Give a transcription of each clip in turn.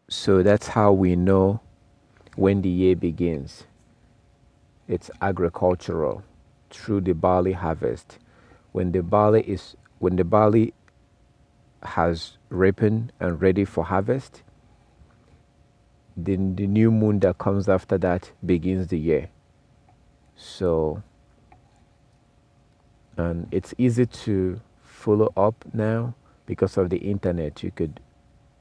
So that's how we know when the year begins. It's agricultural through the barley harvest. When the barley has ripened and ready for harvest, then the new moon that comes after that begins the year. So, and it's easy to follow up now because of the internet.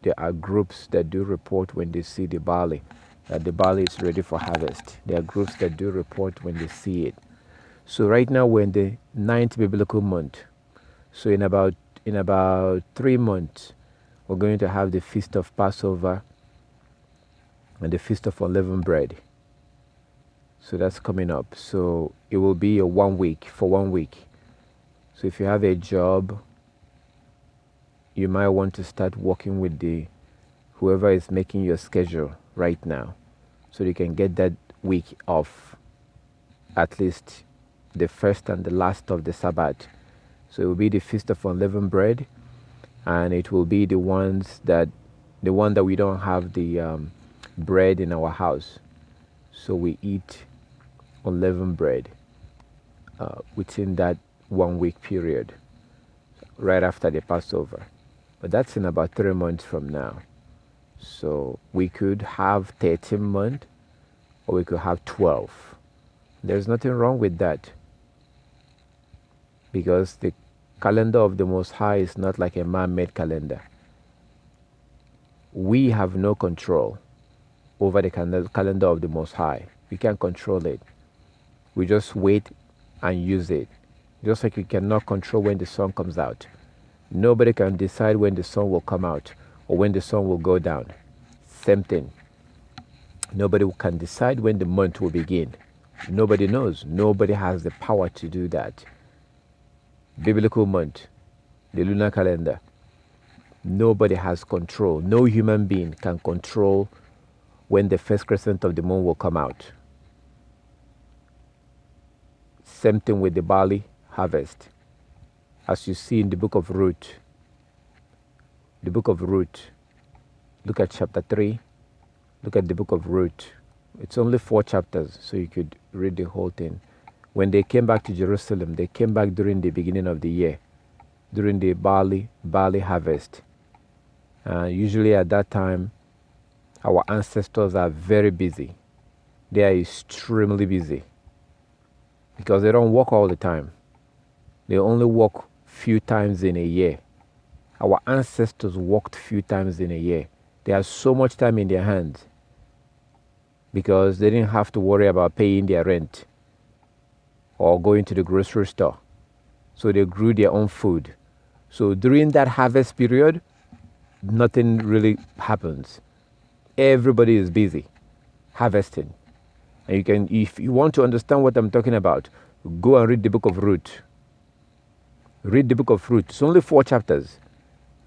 There are groups that do report when they see the barley, that the barley is ready for harvest. There are groups that do report when they see it. So right now we're in the ninth biblical month. So in about 3 months, we're going to have the feast of Passover and the feast of unleavened bread. So that's coming up. So it will be for 1 week. So if you have a job, you might want to start working with whoever is making your schedule right now, so you can get that week off, at least the first and the last of the Sabbath. So it will be the feast of unleavened bread, and it will be the one that we don't have the bread in our house, so we eat unleavened bread within that 1 week period, right after the Passover. But that's in about 3 months from now. So we could have 13 months, or we could have 12. There's nothing wrong with that, because the calendar of the Most High is not like a man-made calendar. We have no control over the calendar of the Most High. We can't control it. We just wait and use it. Just like we cannot control when the sun comes out. Nobody can decide when the sun will come out or when the sun will go down. Same thing. Nobody can decide when the month will begin. Nobody knows. Nobody has the power to do that. Biblical month, the lunar calendar, nobody has control. No human being can control when the first crescent of the moon will come out. Same thing with the barley harvest. As you see in the book of Ruth, look at chapter 3, look at the book of Ruth. It's only 4 chapters, so you could read the whole thing. When they came back to Jerusalem, they came back during the beginning of the year, during the barley harvest. Usually at that time, our ancestors are very busy. They are extremely busy because they don't work all the time. They only work few times in a year. Our ancestors worked few times in a year. They had so much time in their hands because they didn't have to worry about paying their rent or going to the grocery store. So they grew their own food. So during that harvest period, nothing really happens. Everybody is busy harvesting. And you can, if you want to understand what I'm talking about, go and read the book of Ruth. Read the book of Ruth. It's only 4 chapters.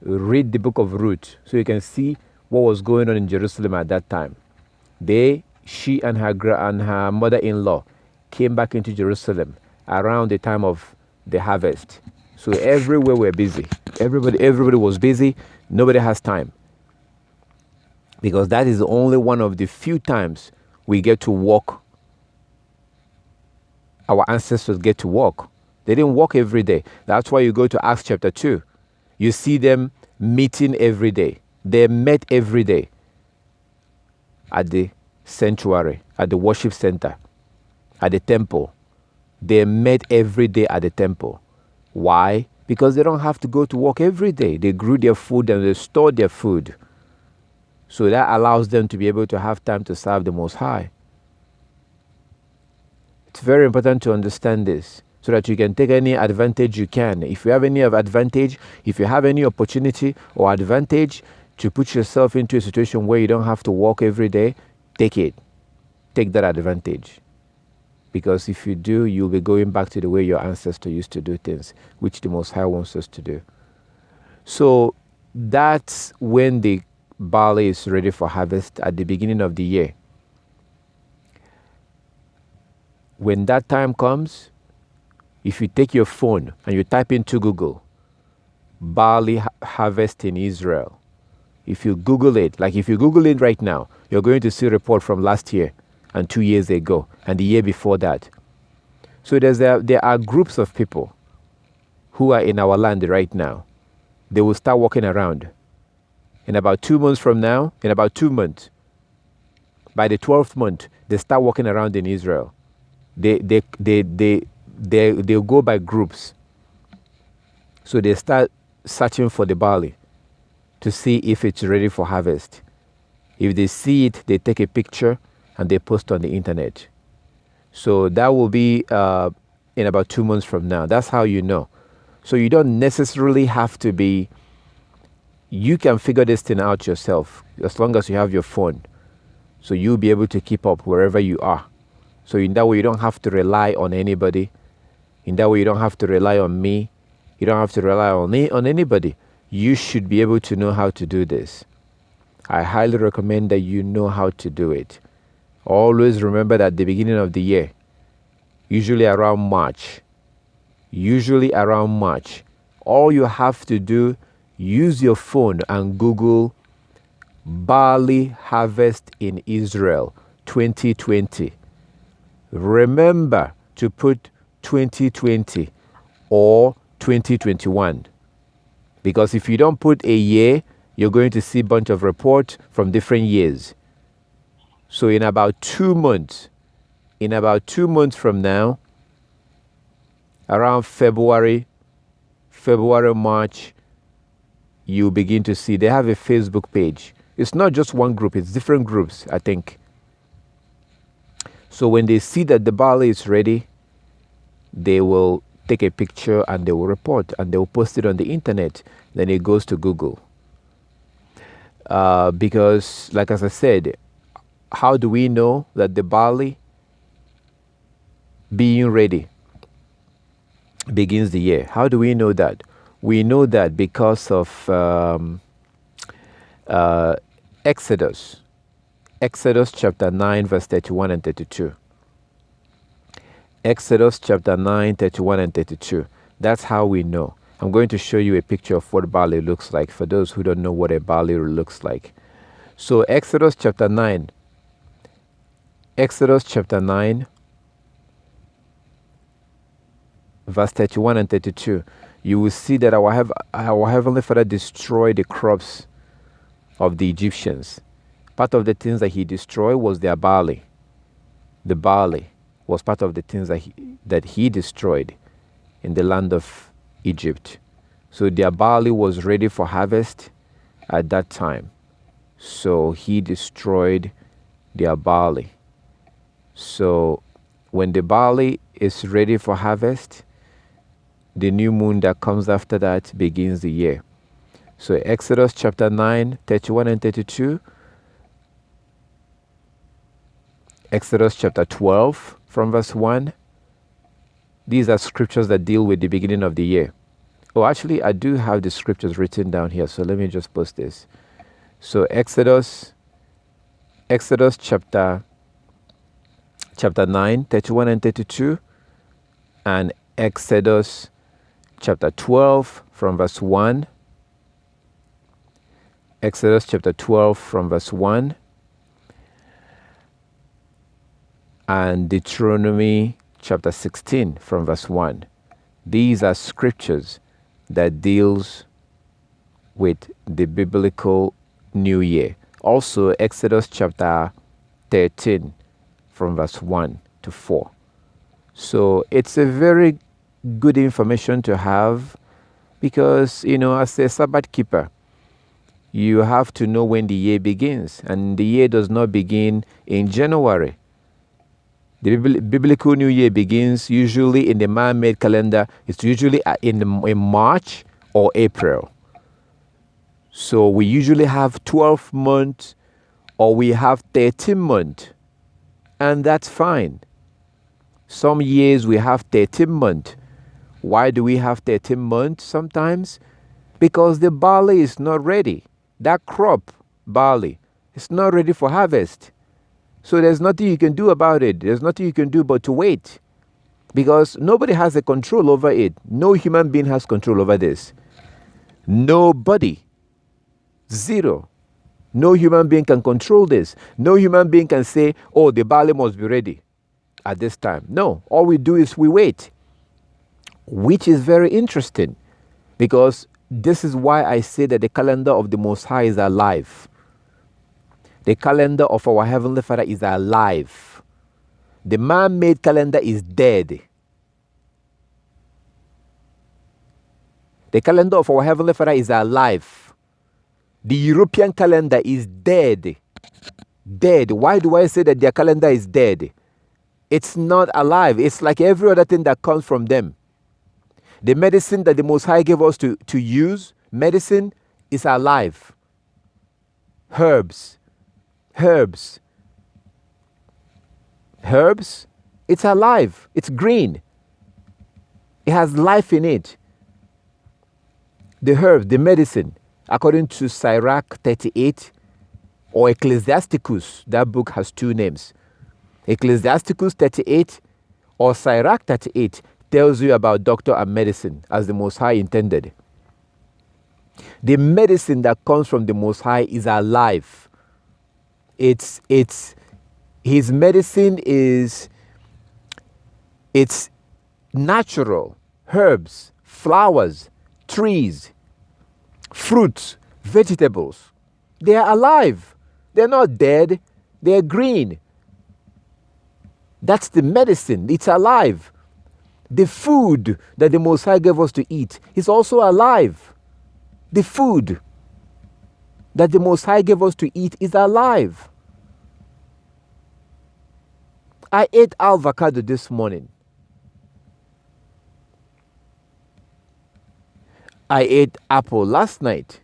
Read the book of Ruth so you can see what was going on in Jerusalem at that time. She and her mother-in-law came back into Jerusalem around the time of the harvest. So everywhere we're busy. Everybody was busy. Nobody has time. Because that is only one of the few times we get to walk. Our ancestors get to walk. They didn't walk every day. That's why you go to Acts chapter 2. You see them meeting every day. They met every day at the sanctuary, at the worship center, at the temple. They met every day at the temple. Why? Because they don't have to go to work every day. They grew their food and they stored their food. So that allows them to be able to have time to serve the Most High. It's very important to understand this so that you can take any advantage you can. If you have any advantage, if you have any opportunity or advantage to put yourself into a situation where you don't have to work every day, take it. Take that advantage. Because if you do, you'll be going back to the way your ancestors used to do things, which the Most High wants us to do. So that's when the barley is ready for harvest at the beginning of the year. When that time comes, if you take your phone and you type into Google, barley harvest in Israel, If you Google it, like if you Google it right now, you're going to see a report from last year and 2 years ago and the year before that. So there are groups of people who are in our land right now. They will start walking around. In about 2 months from now, in about 2 months, by the 12th month, they start walking around in Israel. They'll go by groups. So they start searching for the barley to see if it's ready for harvest. If they see it, they take a picture and they post on the internet. So that will be in about 2 months from now. That's how you know. So you don't necessarily have to be, you can figure this thing out yourself as long as you have your phone. So you'll be able to keep up wherever you are. So in that way, you don't have to rely on anybody. In that way, you don't have to rely on me. You don't have to rely on anybody. You should be able to know how to do this. I highly recommend that you know how to do it. Always remember that at the beginning of the year, usually around March, all you have to do, use your phone and Google barley harvest in Israel 2020. Remember to put 2020 or 2021. Because if you don't put a year, you're going to see a bunch of reports from different years. So in about 2 months from now, around February, March, you begin to see they have a Facebook page. It's not just one group, it's different groups, I think. So when they see that the barley is ready, they will take a picture and they will report and they will post it on the internet. Then it goes to Google. Because, like as I said, how do we know that the barley being ready begins the year? How do we know that? We know that because of Exodus chapter 9, verse 31 and 32. Exodus chapter 9, 31 and 32. That's how we know. I'm going to show you a picture of what barley looks like for those who don't know what a barley looks like. So Exodus chapter 9, verse 31 and 32. You will see that our Heavenly Father destroyed the crops of the Egyptians. Part of the things that he destroyed was their barley. The barley was part of the things that he destroyed in the land of Egypt. So their barley was ready for harvest at that time. So he destroyed their barley. So when the barley is ready for harvest, the new moon that comes after that begins the year. So Exodus chapter 9, 31 and 32. Exodus chapter 12 from verse 1. These are scriptures that deal with the beginning of the year. Oh, actually, I do have the scriptures written down here, so let me just post this. So Exodus chapter 9, 31 and 32, and Exodus chapter 12 from verse 1. Exodus chapter 12 from verse 1. And Deuteronomy chapter 16 from verse 1. These are scriptures that deals with the biblical new year. Also Exodus chapter 13 from verse 1 to 4. So it's a very good information to have because, as a Sabbath keeper, you have to know when the year begins. And the year does not begin in January. The biblical New Year begins usually in the man-made calendar. It's usually in March or April. So we usually have 12 months or we have 13 months. And that's fine. Some years we have 13 months. Why do we have 13 months sometimes? Because the barley is not ready. That crop, barley, is not ready for harvest. So there's nothing you can do about it. There's nothing you can do but to wait. Because nobody has a control over it. No human being has control over this. Nobody. Zero. No human being can control this. No human being can say, oh, the barley must be ready at this time. No, all we do is we wait, which is very interesting, because this is why I say that the calendar of the Most High is alive. The calendar of our Heavenly Father is alive. The man-made calendar is dead. The calendar of our Heavenly Father is alive. The European calendar is dead. Dead. Why do I say that their calendar is dead? It's not alive. It's like every other thing that comes from them. The medicine that the Most High gave us to use, medicine, is alive. Herbs, it's alive. It's green. It has life in it. The herbs, the medicine, according to Sirach 38 or Ecclesiasticus, that book has two names. Ecclesiasticus 38 or Sirach 38 tells you about doctor and medicine as the Most High intended. The medicine that comes from the Most High is alive. His medicine is, it's natural. Herbs, flowers, trees, fruits, vegetables. They are alive. They're not dead. They're green. That's the medicine. It's alive. The food that the Most High gave us to eat is also alive. The food that the Most High gave us to eat is alive. I ate avocado this morning. I ate apple last night.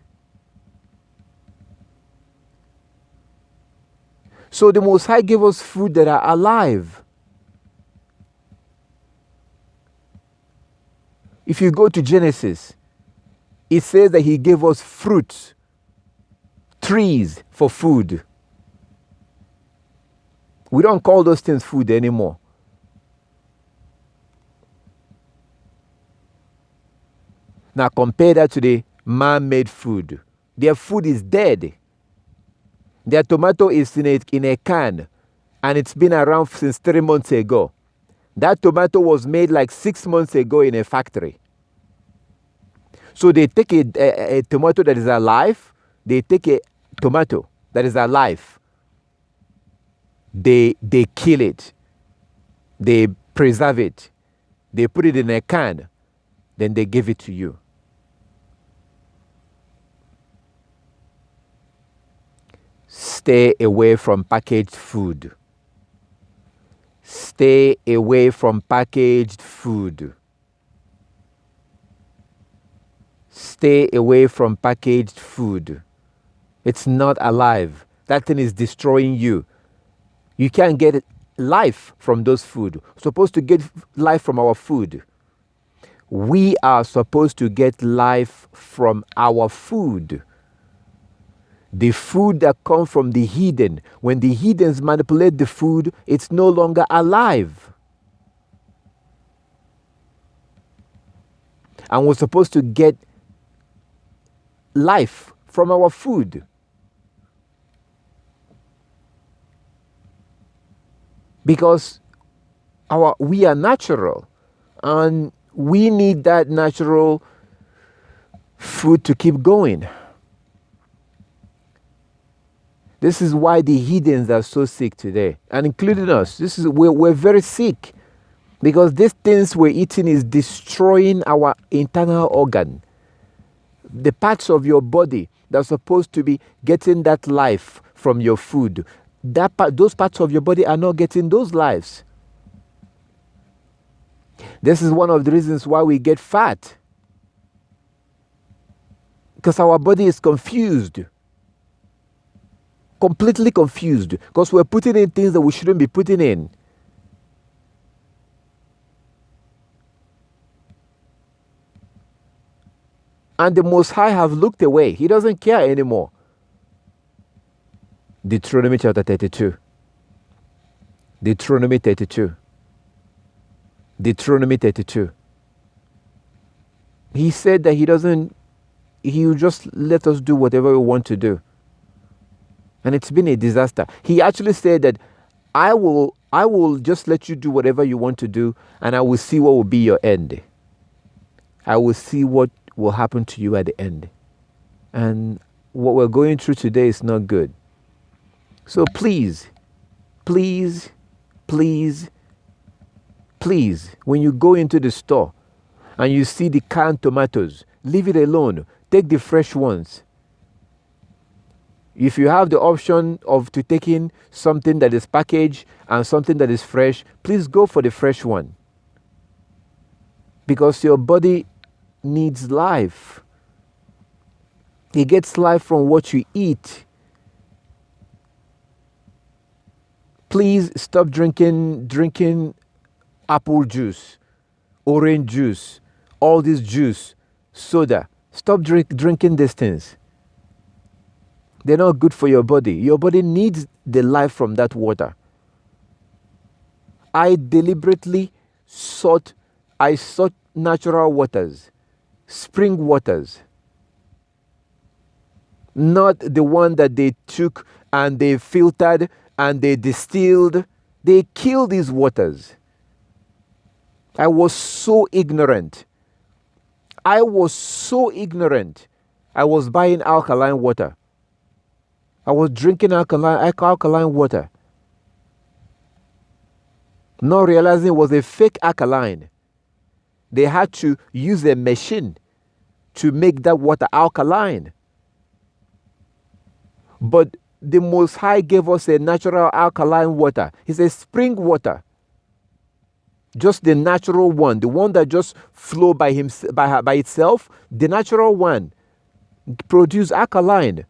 So the Most High gave us food that are alive. If you go to Genesis, it says that He gave us fruits, trees for food. We don't call those things food anymore. Now compare that to the man-made food. Their food is dead. Their tomato is in a can, and it's been around since 3 months ago. That tomato was made like 6 months ago in a factory. So they take a tomato that is alive. They take a tomato that is alive. They kill it. They preserve it. They put it in a can. Then they give it to you. Stay away from packaged food. Stay away from packaged food. Stay away from packaged food. It's not alive. That thing is destroying you. You can't get life from those food. We're supposed to get life from our food. We are supposed to get life from our food. The food that comes from the heathen, when the heathens manipulate the food, it's no longer alive. And we're supposed to get life from our food. Because we are natural, and we need that natural food to keep going. This is why the heathens are so sick today, and including us. We're very sick, because these things we're eating is destroying our internal organ. The parts of your body that are supposed to be getting that life from your food, those parts of your body are not getting those lives. This is one of the reasons why we get fat, because our body is confused. Completely confused, because we're putting in things that we shouldn't be putting in. And the Most High have looked away. He doesn't care anymore. Deuteronomy chapter 32. Deuteronomy 32. Deuteronomy 32. He said that he will just let us do whatever we want to do. And it's been a disaster. He actually said that I will just let you do whatever you want to do, and I will see what will be your end. I will see what will happen to you at the end. And what we're going through today is not good. So please, please, please, please, when you go into the store and you see the canned tomatoes, leave it alone. Take the fresh ones. If you have the option of to taking something that is packaged and something that is fresh, please go for the fresh one. Because your body needs life. It gets life from what you eat. Please stop drinking apple juice, orange juice, all this juice, soda. Stop drinking these things. They're not good for your body. Your body needs the life from that water. I deliberately sought natural waters, spring waters. Not the one that they took and they filtered and they distilled. They killed these waters. I was so ignorant. I was buying alkaline water. I was drinking alkaline water. Not realizing it was a fake alkaline. They had to use a machine to make that water alkaline. But the Most High gave us a natural alkaline water. It's a spring water. Just the natural one, the one that just flow by itself, the natural one produce alkaline.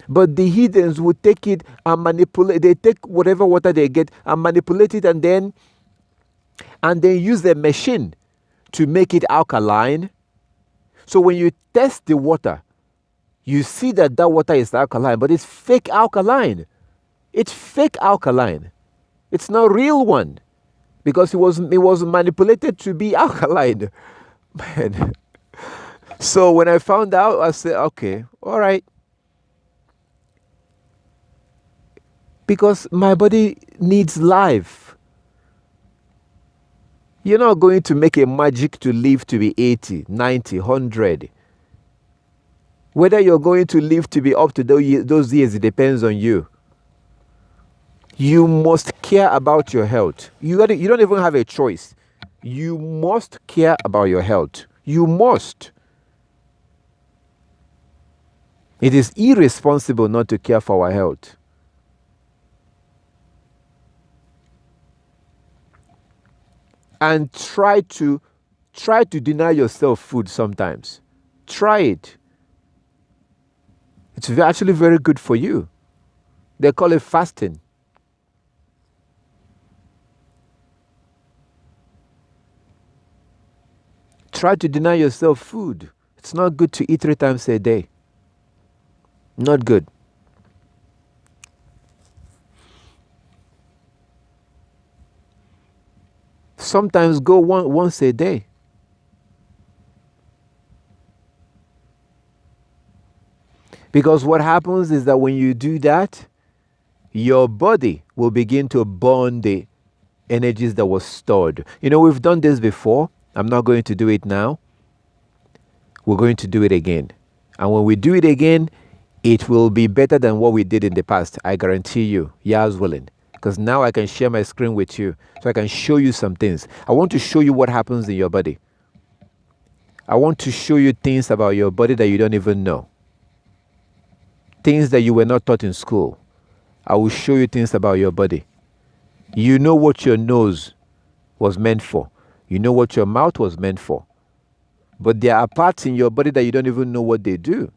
But the heathens would take it and manipulate. They take whatever water they get and manipulate it and then use a machine to make it alkaline. So when you test the water, you see that water is alkaline, but it's fake alkaline. It's fake alkaline. It's not real one. Because it was manipulated to be alkaline. Man. So when I found out, I said, okay, all right. Because my body needs life. You're not going to make a magic to live to be 80, 90, 100. Whether you're going to live to be up to those years, it depends on you. You must care about your health. You don't even have a choice. You must care about your health. You must. It is irresponsible not to care for our health. And try to deny yourself food sometimes. Try it. It's actually very good for you. They call it fasting. Try to deny yourself food. It's not good to eat 3 times a day. Not good. Sometimes go once a day. Because what happens is that when you do that, your body will begin to burn the energies that were stored. You know, we've done this before. I'm not going to do it now. We're going to do it again. And when we do it again, it will be better than what we did in the past. I guarantee you, Yah's willing. Because now I can share my screen with you so I can show you some things. I want to show you what happens in your body. I want to show you things about your body that you don't even know. Things that you were not taught in school. I will show you things about your body. You know what your nose was meant for. You know what your mouth was meant for. But there are parts in your body that you don't even know what they do.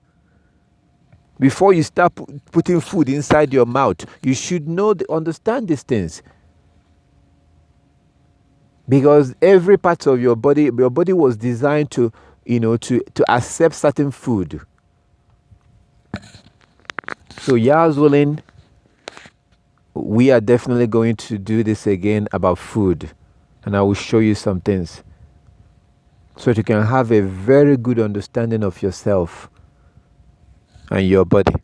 Before you start putting food inside your mouth, you should understand these things. Because every part of your body was designed to accept certain food. So Yah's willing, we are definitely going to do this again about food. And I will show you some things. So that you can have a very good understanding of yourself and your body.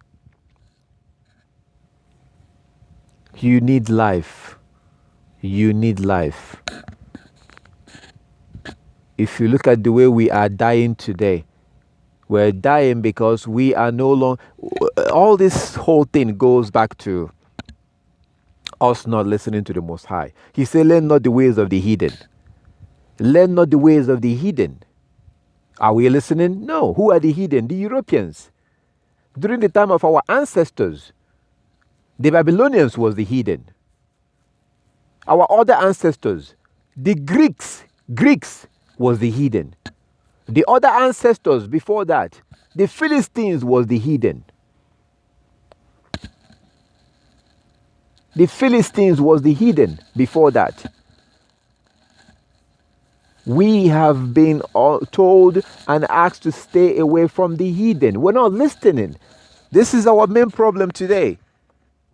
You need life. You need life. If you look at the way we are dying today, we're dying because we are no longer... All this whole thing goes back to us not listening to the Most High. He said, learn not the ways of the heathen. Learn not the ways of the heathen. Are we listening? No. Who are the heathen? The Europeans. During the time of our ancestors, the Babylonians was the heathen. Our other ancestors, the Greeks was the heathen. The other ancestors before that, the Philistines was the heathen. The Philistines was the heathen before that. We have been told and asked to stay away from the heathen. We're not listening. This is our main problem today.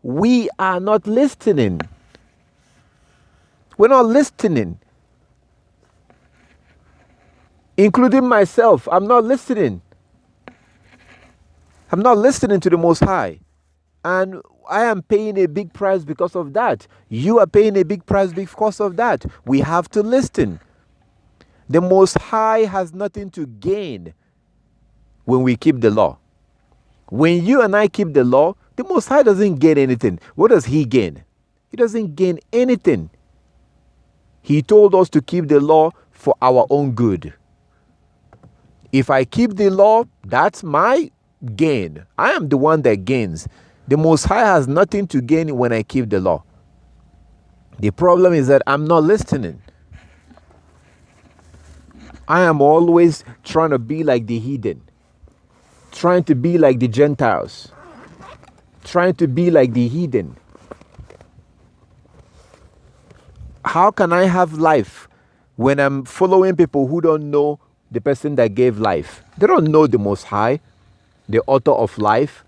We are not listening. We're not listening. Including myself, I'm not listening. I'm not listening to the Most High. And I am paying a big price because of that. You are paying a big price because of that. We have to listen. The Most High has nothing to gain when we keep the law. When you and I keep the law, the Most High doesn't gain anything. What does He gain? He doesn't gain anything. He told us to keep the law for our own good. If I keep the law, that's my gain. I am the one that gains. The Most High has nothing to gain when I keep the law. The problem is that I'm not listening. I am always trying to be like the heathen, trying to be like the Gentiles, trying to be like the heathen. How can I have life when I'm following people who don't know the person that gave life? They don't know the Most High, the author of life.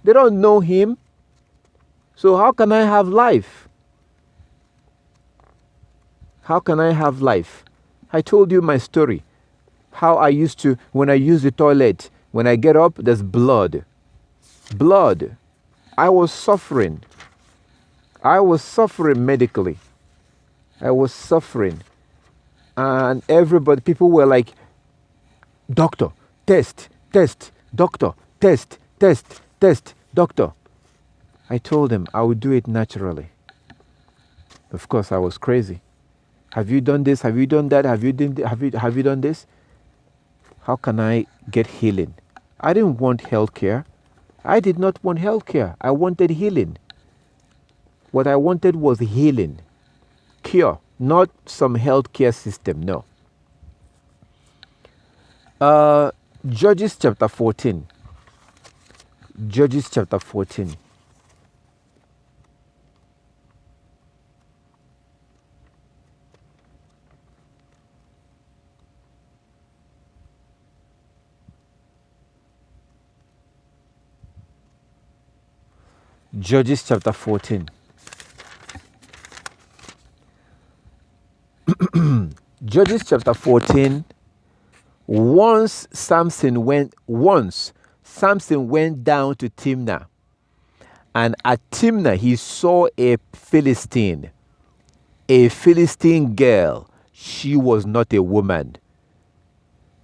They don't know Him. So how can I have life? How can I have life? I told you my story. How I used to, when I use the toilet, when I get up, there's blood. Blood. I was suffering. I was suffering medically. I was suffering. And everybody, people were like, doctor, test, doctor, test, doctor. I told them I would do it naturally. Of course, I was crazy. Have you done this? Have you done that? Have you done this? How can I get healing? I didn't want healthcare. I did not want healthcare. I wanted healing. What I wanted was healing. Cure, not some healthcare system, no. Judges chapter 14. Judges chapter 14. Judges chapter 14. Judges chapter 14. Once Samson went down to Timnah, and at Timnah he saw a Philistine girl. She was not a woman.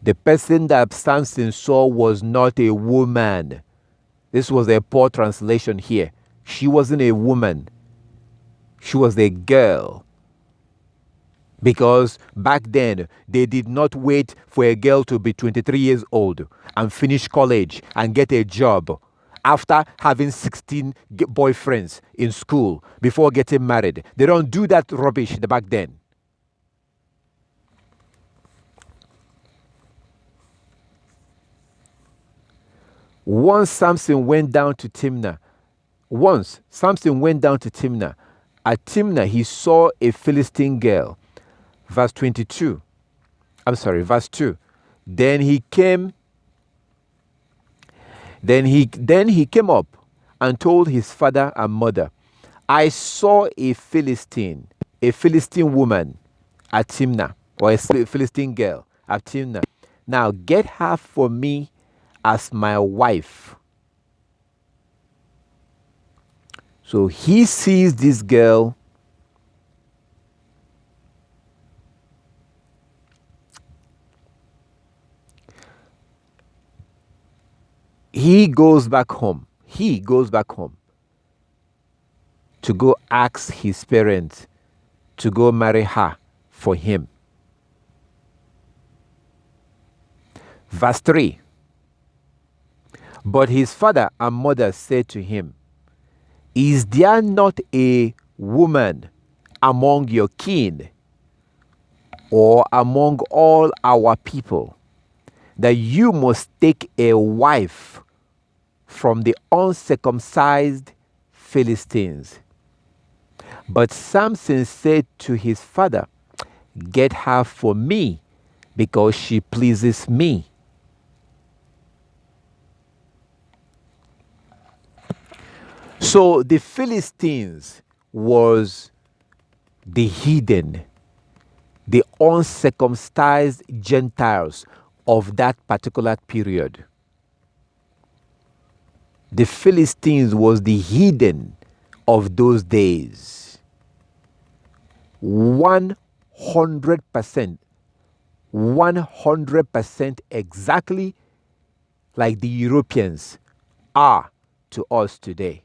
The person that Samson saw was not a woman. This was a poor translation here. She wasn't a woman. She was a girl. Because back then, they did not wait for a girl to be 23 years old and finish college and get a job after having 16 boyfriends in school before getting married. They don't do that rubbish back then. Once Samson went down to Timnah. At Timnah, he saw a Philistine girl. Verse 2. Then he came up and told his father and mother, I saw a Philistine woman at Timnah, or a Philistine girl at Timnah. Now get her for me as my wife. So he sees this girl. He goes back home. He goes back home to go ask his parents to go marry her for him. Verse 3. But his father and mother said to him, is there not a woman among your kin or among all our people that you must take a wife from the uncircumcised Philistines? But Samson said to his father, get her for me, because she pleases me. So the Philistines was the heathen, the uncircumcised Gentiles of that particular period. The Philistines was the heathen of those days. 100%, 100% exactly like the Europeans are to us today.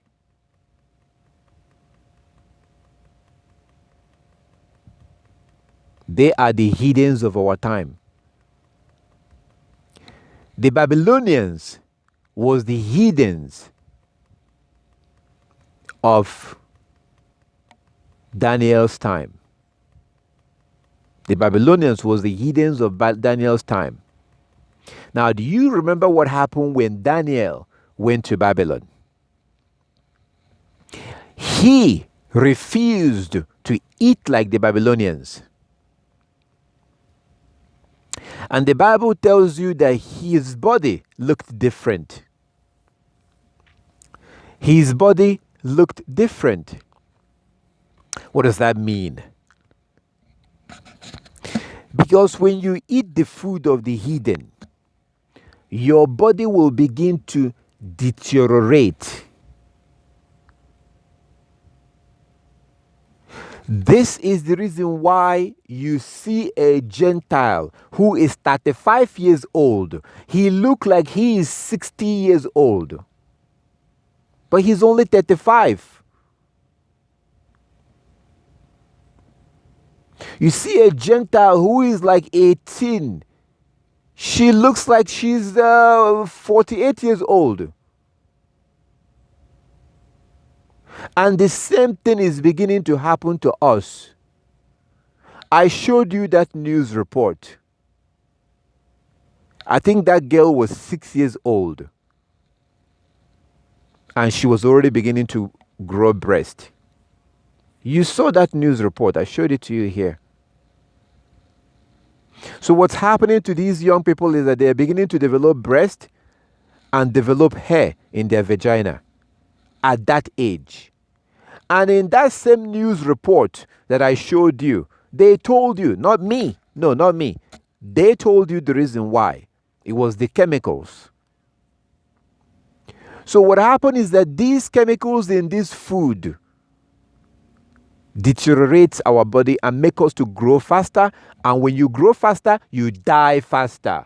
They are the heathens of our time. The Babylonians was the heathens of Daniel's time. The Babylonians was the heathens of Daniel's time. Now, do you remember what happened when Daniel went to Babylon? He refused to eat like the Babylonians. And the Bible tells you that his body looked different. His body looked different. What does that mean? Because when you eat the food of the heathen, your body will begin to deteriorate. This is the reason why you see a Gentile who is 35 years old. He looks like he is 60 years old. But he's only 35. You see a Gentile who is like 18. She looks like she's 48 years old. And the same thing is beginning to happen to us. I showed you that news report. I think that girl was 6 years old. And she was already beginning to grow breast. You saw that news report. I showed it to you here. So what's happening to these young people is that they're beginning to develop breast and develop hair in their vagina at that age. And in that same news report that I showed you, they told you, not me, no, not me. They told you the reason why. It was the chemicals. So what happened is that these chemicals in this food deteriorates our body and make us to grow faster. And when you grow faster, you die faster.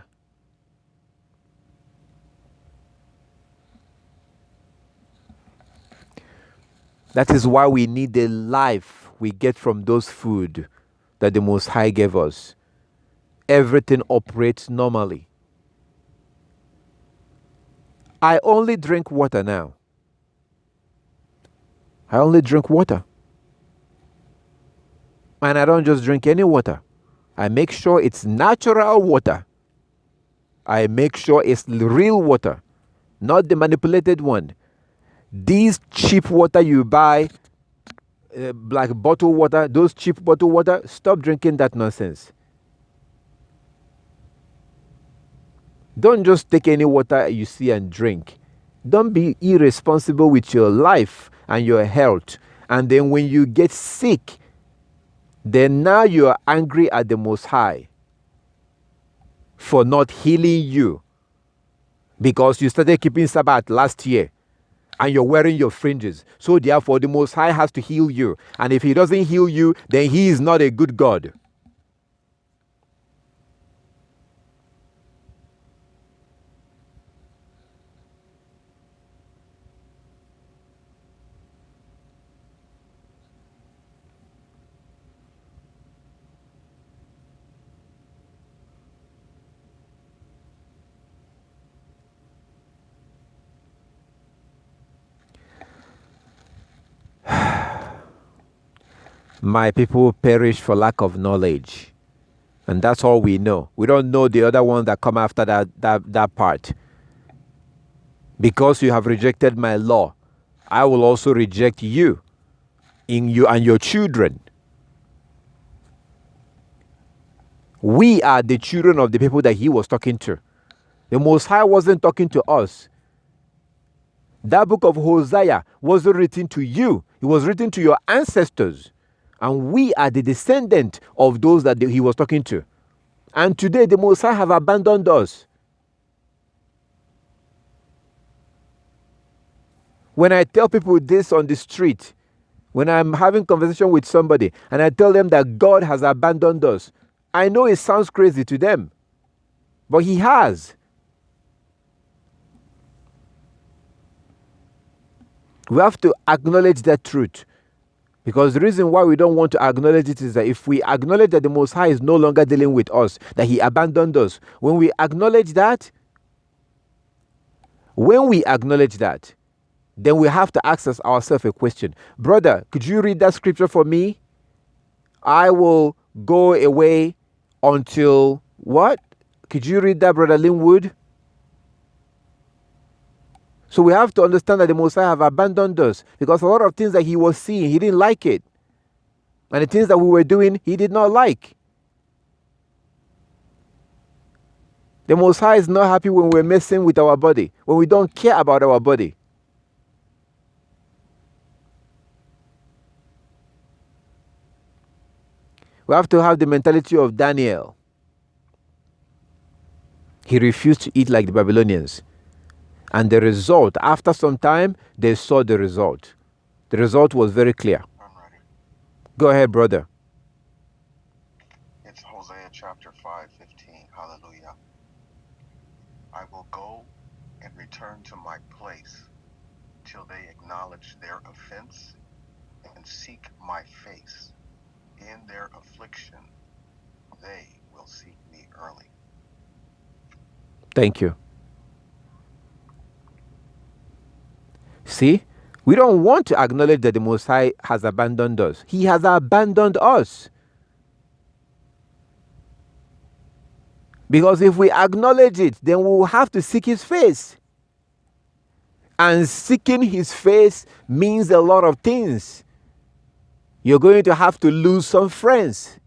That is why we need the life we get from those food that the Most High gave us. Everything operates normally. I only drink water now. I only drink water. And I don't just drink any water. I make sure it's natural water. I make sure it's real water, not the manipulated one. These cheap water you buy, like bottled water, those cheap bottled water, stop drinking that nonsense. Don't just take any water you see and drink. Don't be irresponsible with your life and your health. And then when you get sick, then now you are angry at the Most High for not healing you because you started keeping Sabbath last year and you're wearing your fringes. So therefore, the Most High has to heal you. And if he doesn't heal you, then he is not a good God. My people perish for lack of knowledge. And that's all we know. We don't know the other ones that come after that part. Because you have rejected my law, I will also reject you and your children. We are the children of the people that he was talking to. The Most High wasn't talking to us. That book of Hosea wasn't written to you. It was written to your ancestors. And we are the descendant of those that he was talking to. And today the Most High have abandoned us. When I tell people this on the street, when I'm having conversation with somebody and I tell them that God has abandoned us, I know it sounds crazy to them, but he has. We have to acknowledge that truth. Because the reason why we don't want to acknowledge it is that if we acknowledge that the Most High is no longer dealing with us, that he abandoned us, when we acknowledge that, then we have to ask ourselves a question. Brother, could you read that scripture for me? I will go away until what? Could you read that, Brother Linwood? So we have to understand that the Most High have abandoned us because a lot of things that he was seeing, he didn't like it. And the things that we were doing, he did not like. The Most High is not happy when we're messing with our body, when we don't care about our body. We have to have the mentality of Daniel. He refused to eat like the Babylonians. And the result, after some time, they saw the result. The result was very clear. I'm ready. Go ahead, brother. It's Hosea chapter 5:15. Hallelujah. I will go and return to my place till they acknowledge their offense and seek my face. In their affliction, they will seek me early. Thank you. See, we don't want to acknowledge that the Most High has abandoned us. He has abandoned us. Because if we acknowledge it, then we will have to seek his face. And seeking his face means a lot of things. You're going to have to lose some friends.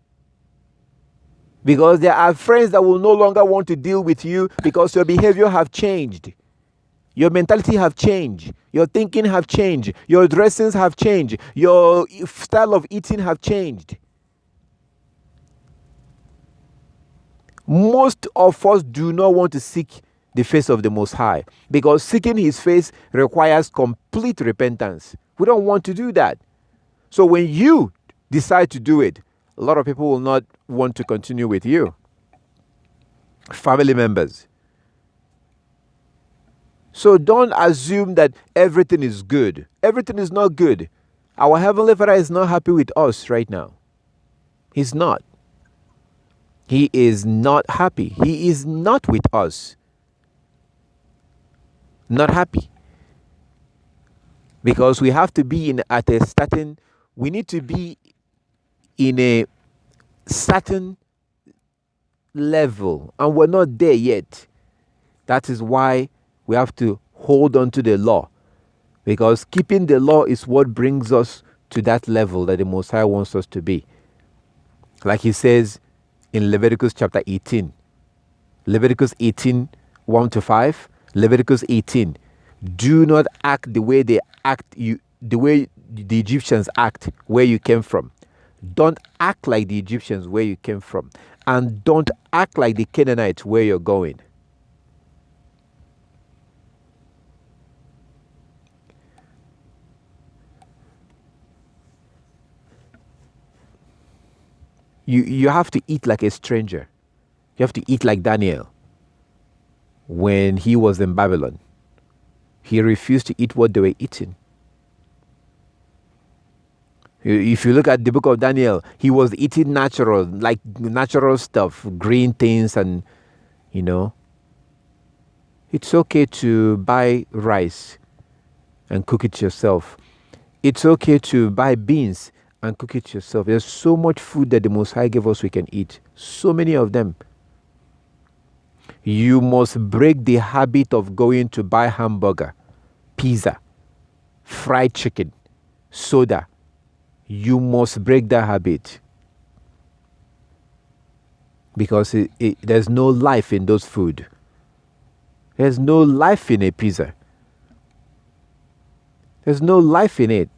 Because there are friends that will no longer want to deal with you because your behavior have changed. Your mentality have changed. Your thinking have changed. Your dressings have changed. Your style of eating have changed. Most of us do not want to seek the face of the Most High because seeking his face requires complete repentance. We don't want to do that. So when you decide to do it, a lot of people will not want to continue with you. Family members. So don't assume that everything is good. Everything is not good. Our Heavenly Father is not happy with us right now. He's not. He is not happy. He is not with us. Not happy. Because we have to be we need to be in a certain level. And we're not there yet. That is why we have to hold on to the law. Because keeping the law is what brings us to that level that the Most High wants us to be. Like he says in Leviticus chapter 18. Leviticus 18, 1-5. Leviticus 18. Do not act the way the way the Egyptians act where you came from. Don't act like the Egyptians where you came from. And don't act like the Canaanites where you're going. You have to eat like a stranger. You have to eat like Daniel when he was in Babylon. He refused to eat what they were eating. If you look at the book of Daniel, he was eating natural, like natural stuff, green things, and it's okay to buy rice and cook it yourself. It's okay to buy beans and cook it yourself. There's so much food that the Most High gave us we can eat. So many of them. You must break the habit of going to buy hamburger, pizza, fried chicken, soda. You must break that habit. Because there's no life in those food. There's no life in a pizza. There's no life in it.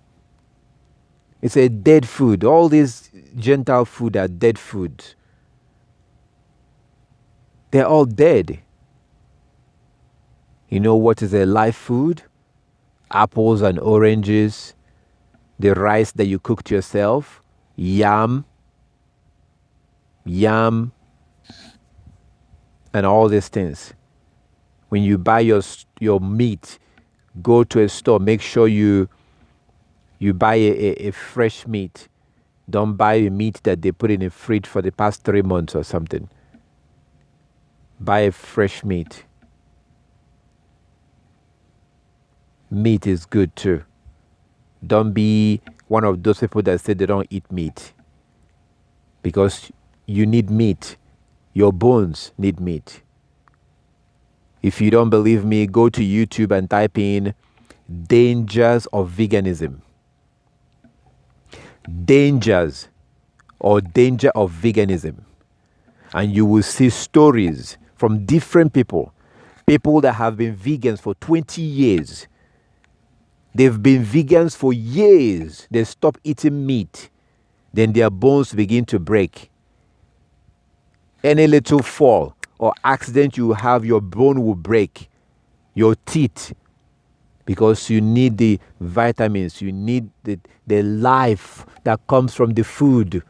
It's a dead food. All these Gentile food are dead food. They're all dead. You know what is a live food? Apples and oranges, the rice that you cooked yourself, yam, and all these things. When you buy your meat, go to a store, make sure you buy a fresh meat. Don't buy a meat that they put in a fridge for the past 3 months or something. Buy a fresh meat. Meat is good too. Don't be one of those people that say they don't eat meat. Because you need meat. Your bones need meat. If you don't believe me, go to YouTube and type in dangers of veganism. Dangers or danger of veganism. And you will see stories from different people. People that have been vegans for 20 years. They've been vegans for years. They stop eating meat. Then their bones begin to break. Any little fall or accident you have, your bone will break. Your teeth. Because you need the vitamins. You need the life that comes from the food.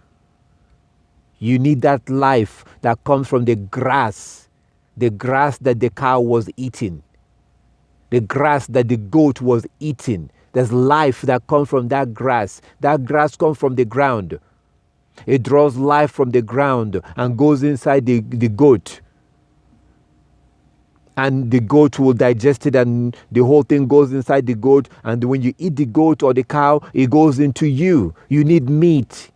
You need that life that comes from the grass. The grass that the cow was eating. The grass that the goat was eating. There's life that comes from that grass. That grass comes from the ground. It draws life from the ground and goes inside the goat. And the goat will digest it and the whole thing goes inside the goat. And when you eat the goat or the cow, it goes into you. You need meat.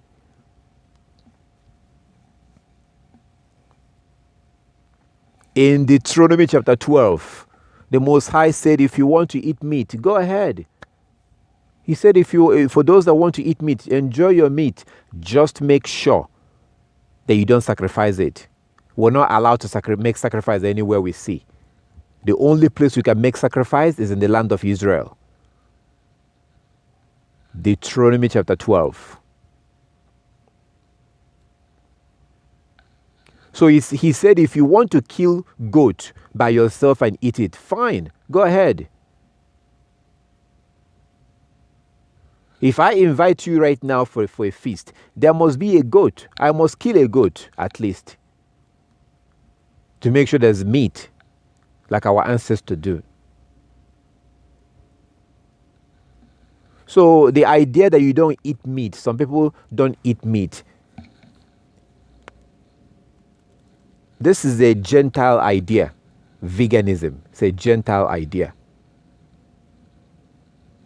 In Deuteronomy chapter 12, the Most High said, if you want to eat meat, go ahead. He said, for those that want to eat meat, enjoy your meat. Just make sure that you don't sacrifice it. We're not allowed to make sacrifice anywhere we see. The only place we can make sacrifice is in the land of Israel. Deuteronomy chapter 12. So he said, if you want to kill goat by yourself and eat it, fine, go ahead. If I invite you right now for a feast, there must be a goat. I must kill a goat, at least, to make sure there's meat, like our ancestors do. So the idea that you don't eat meat, some people don't eat meat. This is a Gentile idea. Veganism. It's a Gentile idea.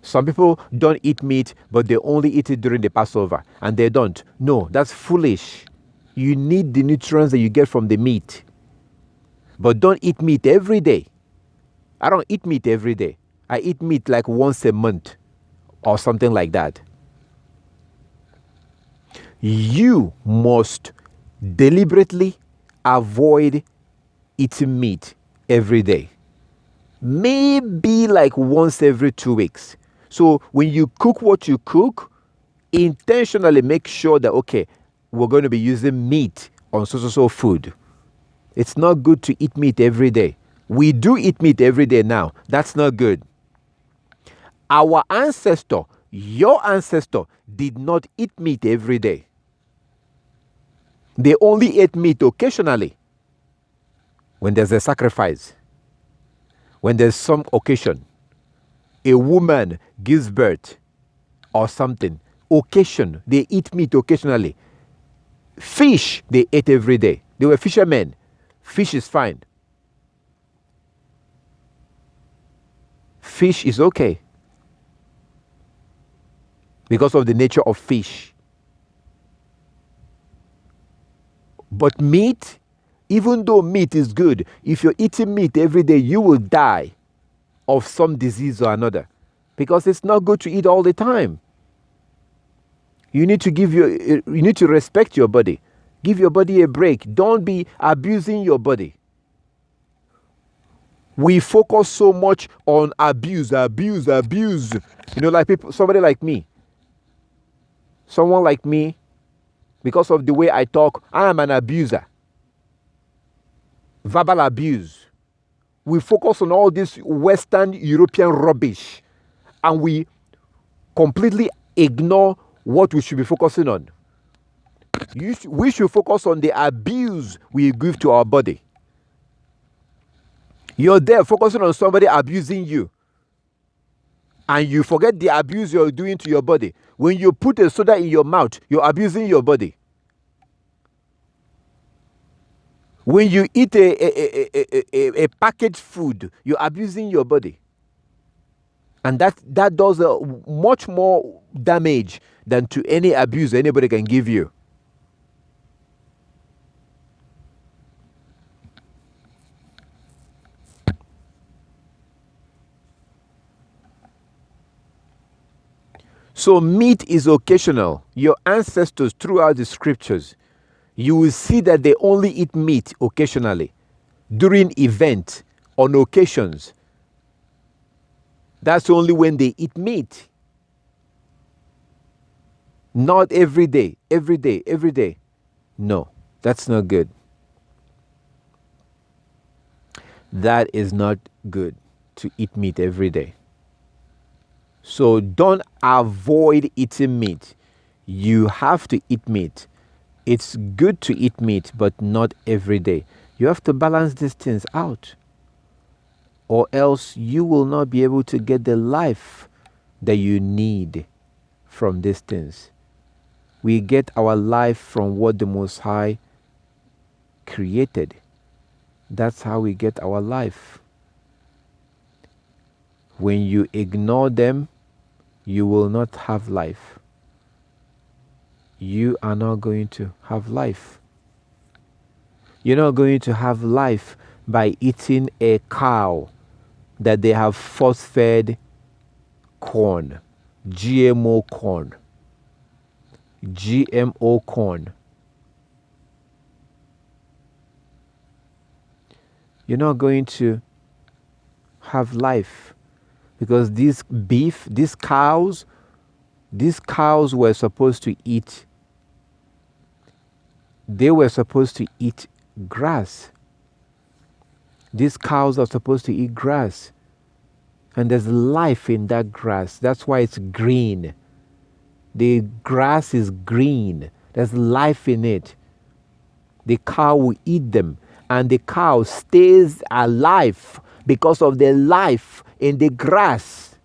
Some people don't eat meat, but they only eat it during the Passover. And they don't. No, that's foolish. You need the nutrients that you get from the meat. But don't eat meat every day. I don't eat meat every day. I eat meat like once a month or something like that. You must deliberately avoid eating meat every day. Maybe like once every 2 weeks. So when you cook what you cook, intentionally make sure that, okay, we're going to be using meat on so food. It's not good to eat meat every day. We do eat meat every day now. That's not good. Our ancestor, your ancestor, did not eat meat every day. They only ate meat occasionally when there's a sacrifice, when there's some occasion. A woman gives birth or something. Occasion, they eat meat occasionally. Fish, they ate every day. They were fishermen. Fish is fine. Fish is okay because of the nature of fish. But meat, even though meat is good, if you're eating meat every day, you will die of some disease or another, because it's not good to eat all the time. You need to respect your body. Give your body a break. Don't be abusing your body. We focus so much on abuse. Like somebody like me. Someone like me, because of the way I talk, I am an abuser. Verbal abuse. We focus on all this Western European rubbish, and we completely ignore what we should be focusing on. We should focus on the abuse we give to our body. You're there focusing on somebody abusing you, and you forget the abuse you're doing to your body. When you put a soda in your mouth, you're abusing your body. When you eat a packaged food, you're abusing your body. And that does much more damage than to any abuse anybody can give you. So meat is occasional. Your ancestors throughout the scriptures, you will see that they only eat meat occasionally, during events, on occasions. That's only when they eat meat. Not every day. No, that's not good. That is not good to eat meat every day. So don't avoid eating meat. You have to eat meat. It's good to eat meat, but not every day. You have to balance these things out, or else you will not be able to get the life that you need from these things. We get our life from what the Most High created. That's how we get our life. When you ignore them, you will not have life. You are not going to have life. You're not going to have life by eating a cow that they have force-fed corn, GMO corn. GMO corn. You're not going to have life, because these cows were supposed to eat. They were supposed to eat grass. These cows are supposed to eat grass. And there's life in that grass. That's why it's green. The grass is green. There's life in it. The cow will eat them. And the cow stays alive because of the life in the grass.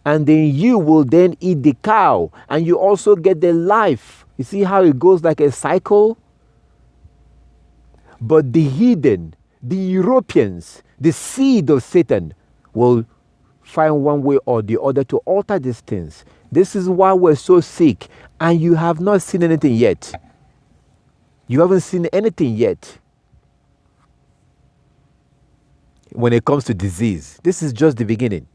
And then you will then eat the cow. And you also get the life. You see how it goes like a cycle? But the heathen, the Europeans, the seed of Satan will find one way or the other to alter these things. This is why we're so sick, and you have not seen anything yet. You haven't seen anything yet. When it comes to disease, this is just the beginning.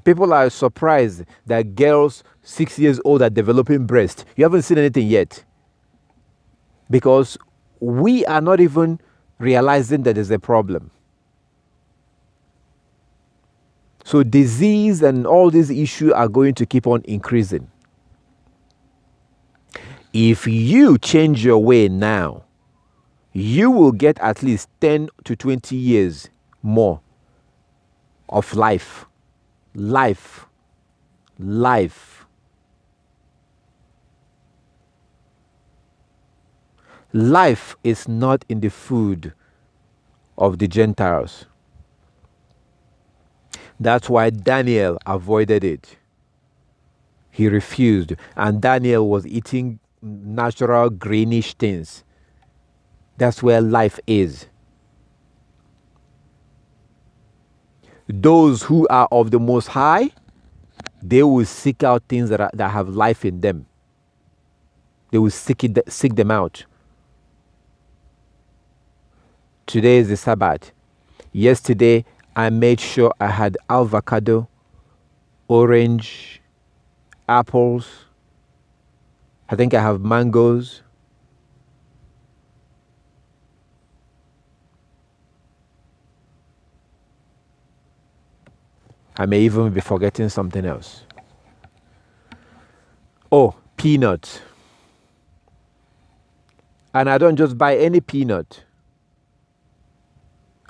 People are surprised that girls 6 years old are developing breast. You haven't seen anything yet. Because we are not even realizing that there's a problem. So disease and all these issues are going to keep on increasing. If you change your way now, you will get at least 10 to 20 years more of life. Life. Life is not in the food of the Gentiles. That's why Daniel avoided it. He refused. And Daniel was eating natural greenish things. That's where life is. Those who are of the Most High, they will seek out things that have life in them. They will seek them out. Today is the Sabbath. Yesterday, I made sure I had avocado, orange, apples. I think I have mangoes. I may even be forgetting something else. Oh, peanuts. And I don't just buy any peanut.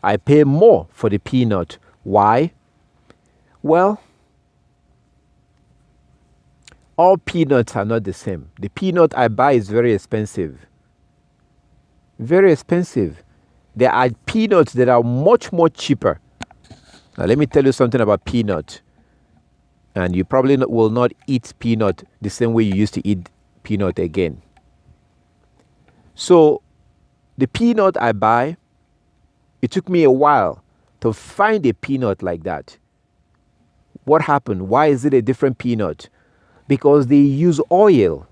I pay more for the peanut. Why? Well, all peanuts are not the same. The peanut I buy is very expensive. Very expensive. There are peanuts that are much more cheaper. Now, let me tell you something about peanut. And you probably will not eat peanut the same way you used to eat peanut again. So, the peanut I buy, it took me a while to find a peanut like that. What happened? Why is it a different peanut? Because they use oil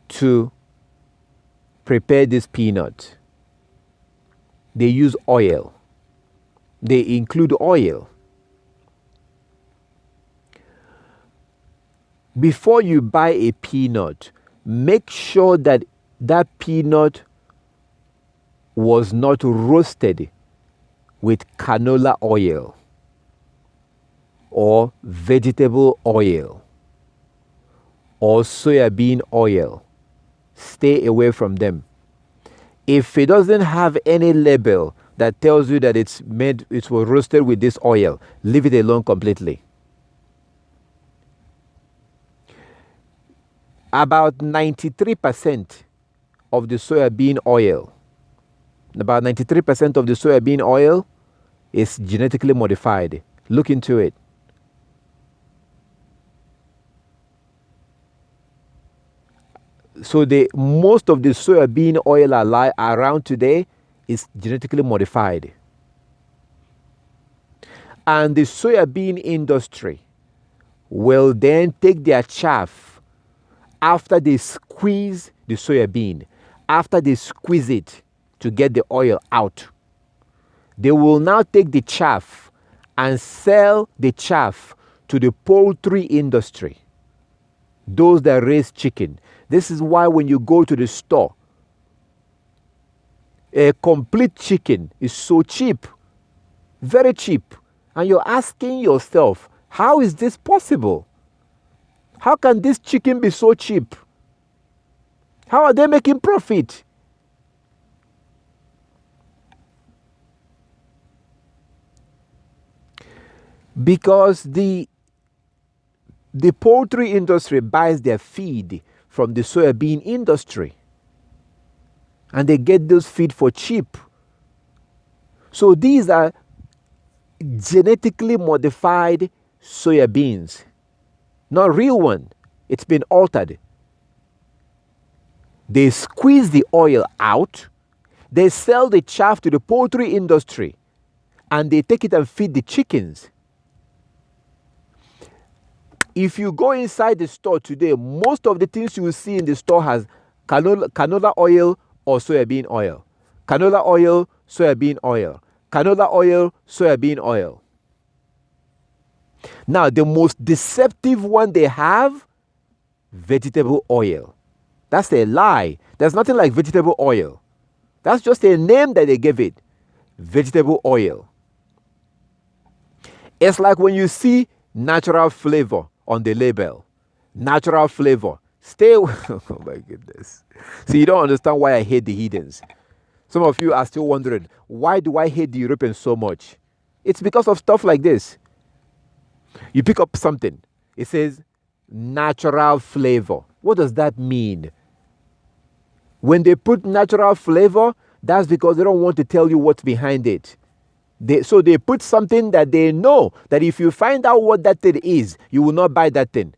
to prepare this peanut. They use oil. They include oil. Before you buy a peanut, make sure that that peanut was not roasted with canola oil or vegetable oil or soybean oil. Stay away from them. If it doesn't have any label that tells you that it was roasted with this oil, leave it alone completely. About 93% of the soybean oil, is genetically modified. Look into it. So most of the soybean oil around today is genetically modified. And the soybean industry will then take their chaff after they squeeze the soybean, after they squeeze it to get the oil out. They will now take the chaff and sell the chaff to the poultry industry, those that raise chicken. This is why when you go to the store, a complete chicken is so cheap, very cheap. And you're asking yourself, how is this possible? How can this chicken be so cheap? How are they making profit? Because the poultry industry buys their feed from the soybean industry. And they get those feed for cheap. So these are genetically modified soybeans. Not real one. It's been altered. They squeeze the oil out. They sell the chaff to the poultry industry. And they take it and feed the chickens. If you go inside the store today, most of the things you will see in the store has canola oil or soybean oil. Canola oil, soybean oil. Canola oil, soybean oil. Now, the most deceptive one they have, vegetable oil. That's a lie. There's nothing like vegetable oil. That's just a name that they gave it. Vegetable oil. It's like when you see natural flavor on the label. Natural flavor. Stay away. Oh my goodness. See, you don't understand why I hate the heathens. Some of you are still wondering, why do I hate the Europeans so much? It's because of stuff like this. You pick up something. It says natural flavor. What does that mean? When they put natural flavor, that's because they don't want to tell you what's behind it. So they put something that they know that if you find out what that thing is, you will not buy that thing.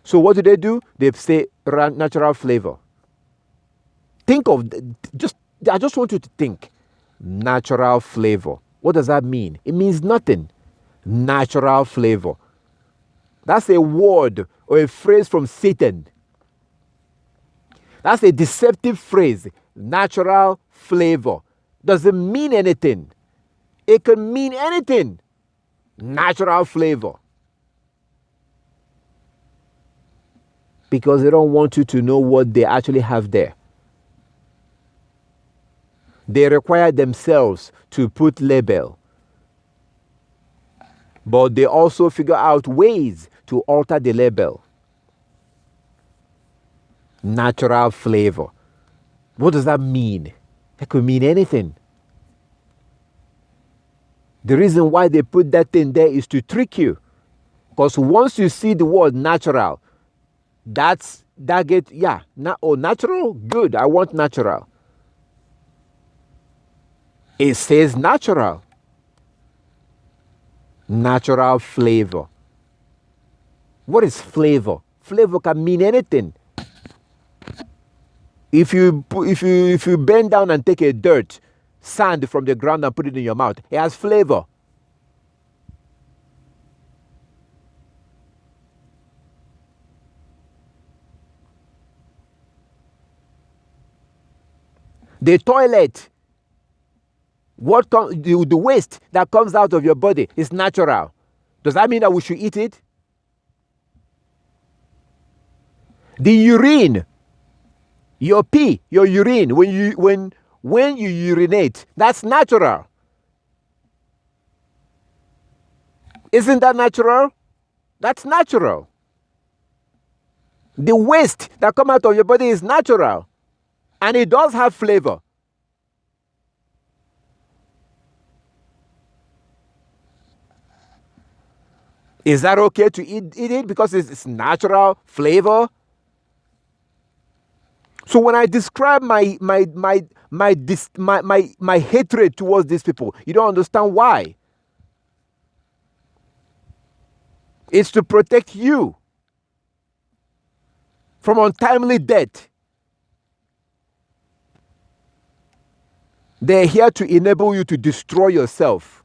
So what do? They say natural flavor. Think of, I just want you to think. Natural flavor. What does that mean? It means nothing. Natural flavor. That's a word or a phrase from Satan. That's a deceptive phrase. Natural flavor. Doesn't mean anything. It can mean anything. Natural flavor. Because they don't want you to know what they actually have there. They require themselves to put label. But they also figure out ways to alter the label. Natural flavor. What does that mean? It could mean anything. The reason why they put that thing there is to trick you. Because once you see the word natural, natural? Good, I want natural. It says natural. Natural flavor. What is flavor? Flavor can mean anything. If you bend down and take a sand from the ground and put it in your mouth, it has flavor. The toilet, the waste that comes out of your body is natural. Does that mean that we should eat it? The urine, your pee, your urine, when you urinate, that's natural. Isn't that natural? That's natural. The waste that comes out of your body is natural. And it does have flavor. Is that okay to eat it because it's natural flavor? So when I describe my hatred towards these people, you don't understand why. It's to protect you from untimely death. They're here to enable you to destroy yourself.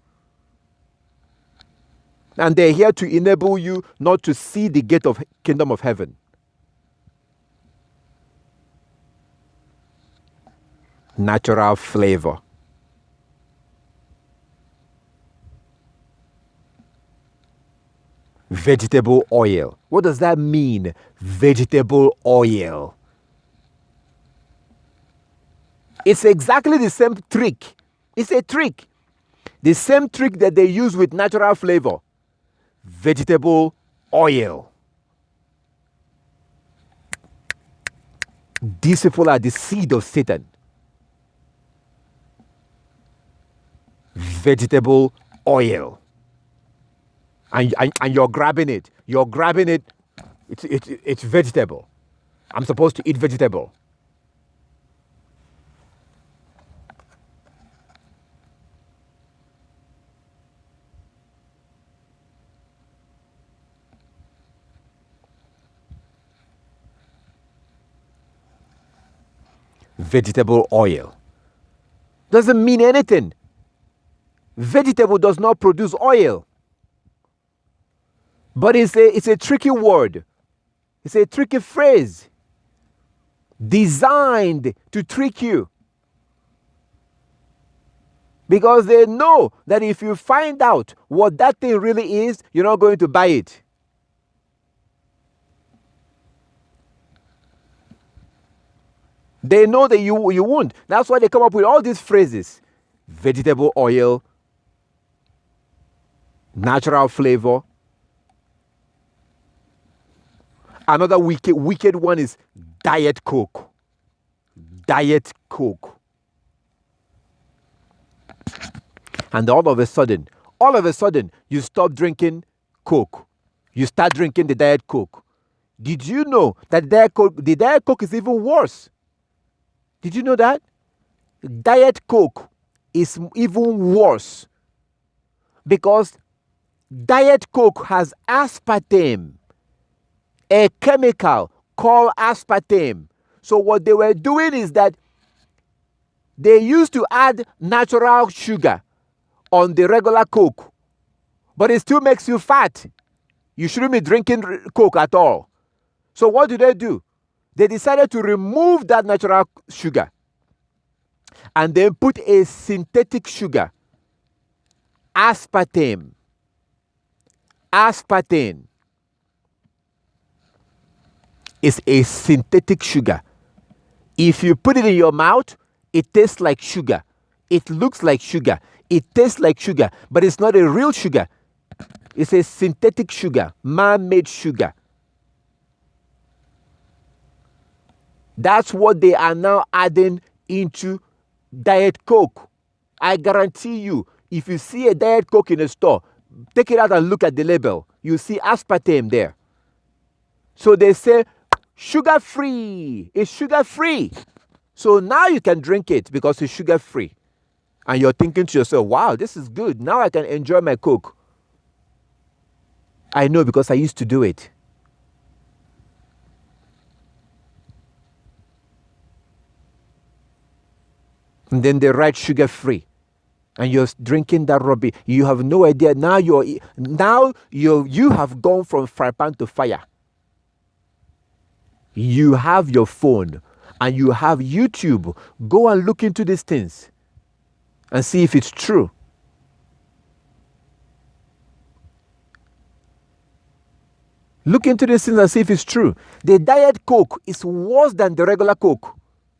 And they're here to enable you not to see the gate of kingdom of heaven. Natural flavor. Vegetable oil. What does that mean? Vegetable oil. It's exactly the same trick. It's a trick. The same trick that they use with natural flavor. Vegetable oil. These people are the seed of Satan. Vegetable oil. And you're grabbing it. You're grabbing it. It's vegetable. I'm supposed to eat vegetable. Vegetable oil. Doesn't mean anything. Vegetable does not produce oil. But it's a tricky word. It's a tricky phrase. Designed to trick you. Because they know that if you find out what that thing really is, you're not going to buy it. They know that you won't. That's why they come up with all these phrases. Vegetable oil, natural flavor. Another wicked one is Diet Coke. Diet Coke. And all of a sudden, you stop drinking Coke. You start drinking the Diet Coke. Did you know that the Diet Coke is even worse? Did you know that? Diet Coke is even worse because Diet Coke has aspartame, a chemical called aspartame. So what they were doing is that they used to add natural sugar on the regular Coke, but it still makes you fat. You shouldn't be drinking Coke at all. So what do? They decided to remove that natural sugar and then put a synthetic sugar, aspartame. Aspartame is a synthetic sugar. If you put it in your mouth, it tastes like sugar. It looks like sugar. It tastes like sugar, but it's not a real sugar. It's a synthetic sugar, man-made sugar. That's what they are now adding into Diet Coke. I guarantee you, if you see a Diet Coke in a store, take it out and look at the label. You see aspartame there. So they say, sugar-free. It's sugar-free. So now you can drink it because it's sugar-free. And you're thinking to yourself, wow, this is good. Now I can enjoy my Coke. I know because I used to do it. And then they write sugar-free. And you're drinking that rubbish. You have no idea. Now you have gone from fry pan to fire. You have your phone and you have YouTube. Go and look into these things and see if it's true. Look into these things and see if it's true. The Diet Coke is worse than the regular Coke.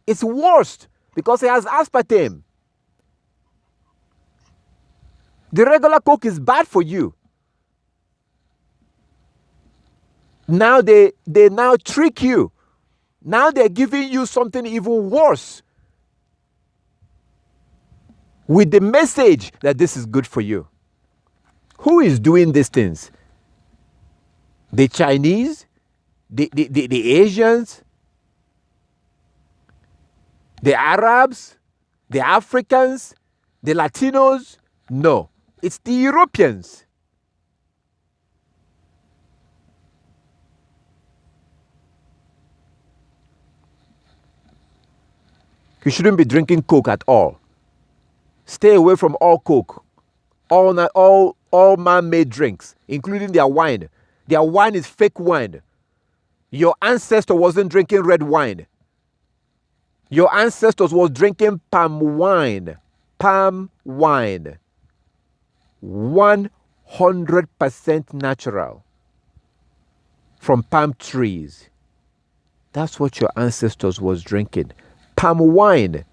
It's worse because it has aspartame. The regular Coke is bad for you. Now they now trick you. Now they're giving you something even worse with the message that this is good for you. Who is doing these things? The Chinese? The Asians? The Arabs? The Africans? The Latinos? No. It's the Europeans. You shouldn't be drinking Coke at all. Stay away from all Coke, all man-made drinks, including their wine. Their wine is fake wine. Your ancestor wasn't drinking red wine. Your ancestors was drinking palm wine. Palm wine. 100% natural. From palm trees. That's what your ancestors was drinking. Palm wine.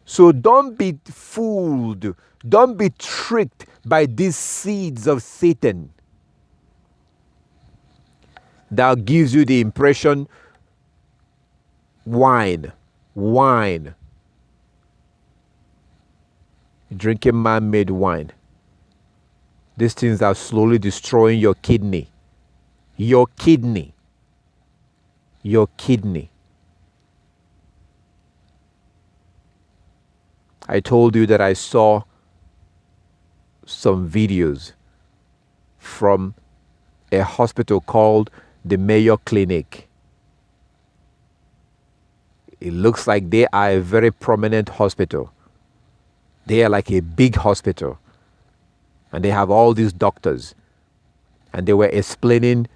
So don't be fooled. Don't be tricked by these seeds of Satan. That gives you the impression, wine. Drinking man-made wine. These things are slowly destroying your kidney. Your kidney. I told you that I saw some videos from a hospital called the Mayo Clinic. It looks like they are a very prominent hospital. They are like a big hospital. And they have all these doctors. And they were explaining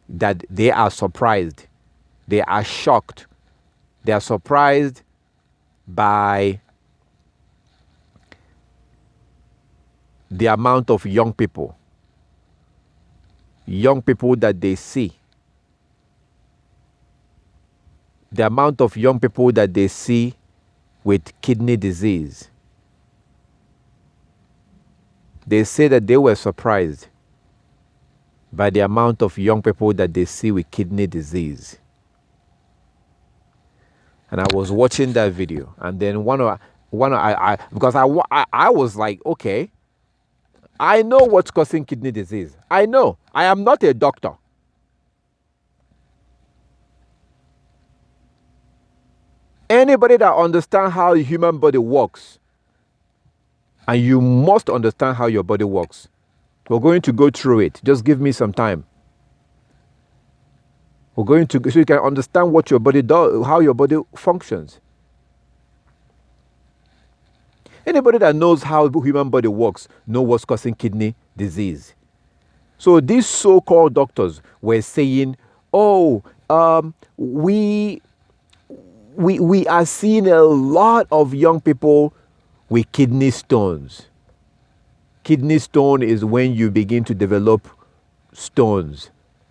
that they are surprised. They are shocked. They are surprised by the amount of young people that they see. The amount of young people that they see with kidney disease. They say that they were surprised by the amount of young people that they see with kidney disease. And I was watching that video, and then because I was like, okay, I know what's causing kidney disease. I know. I am not a doctor. Anybody that understands how the human body works, and you must understand how your body works. We're going to go through it. Just give me some time. We're going to, so you can understand what your body does, how your body functions. Anybody that knows how the human body works knows what's causing kidney disease. So these so-called doctors were saying, oh, we are seeing a lot of young people with kidney stones. Kidney stone is when you begin to develop stones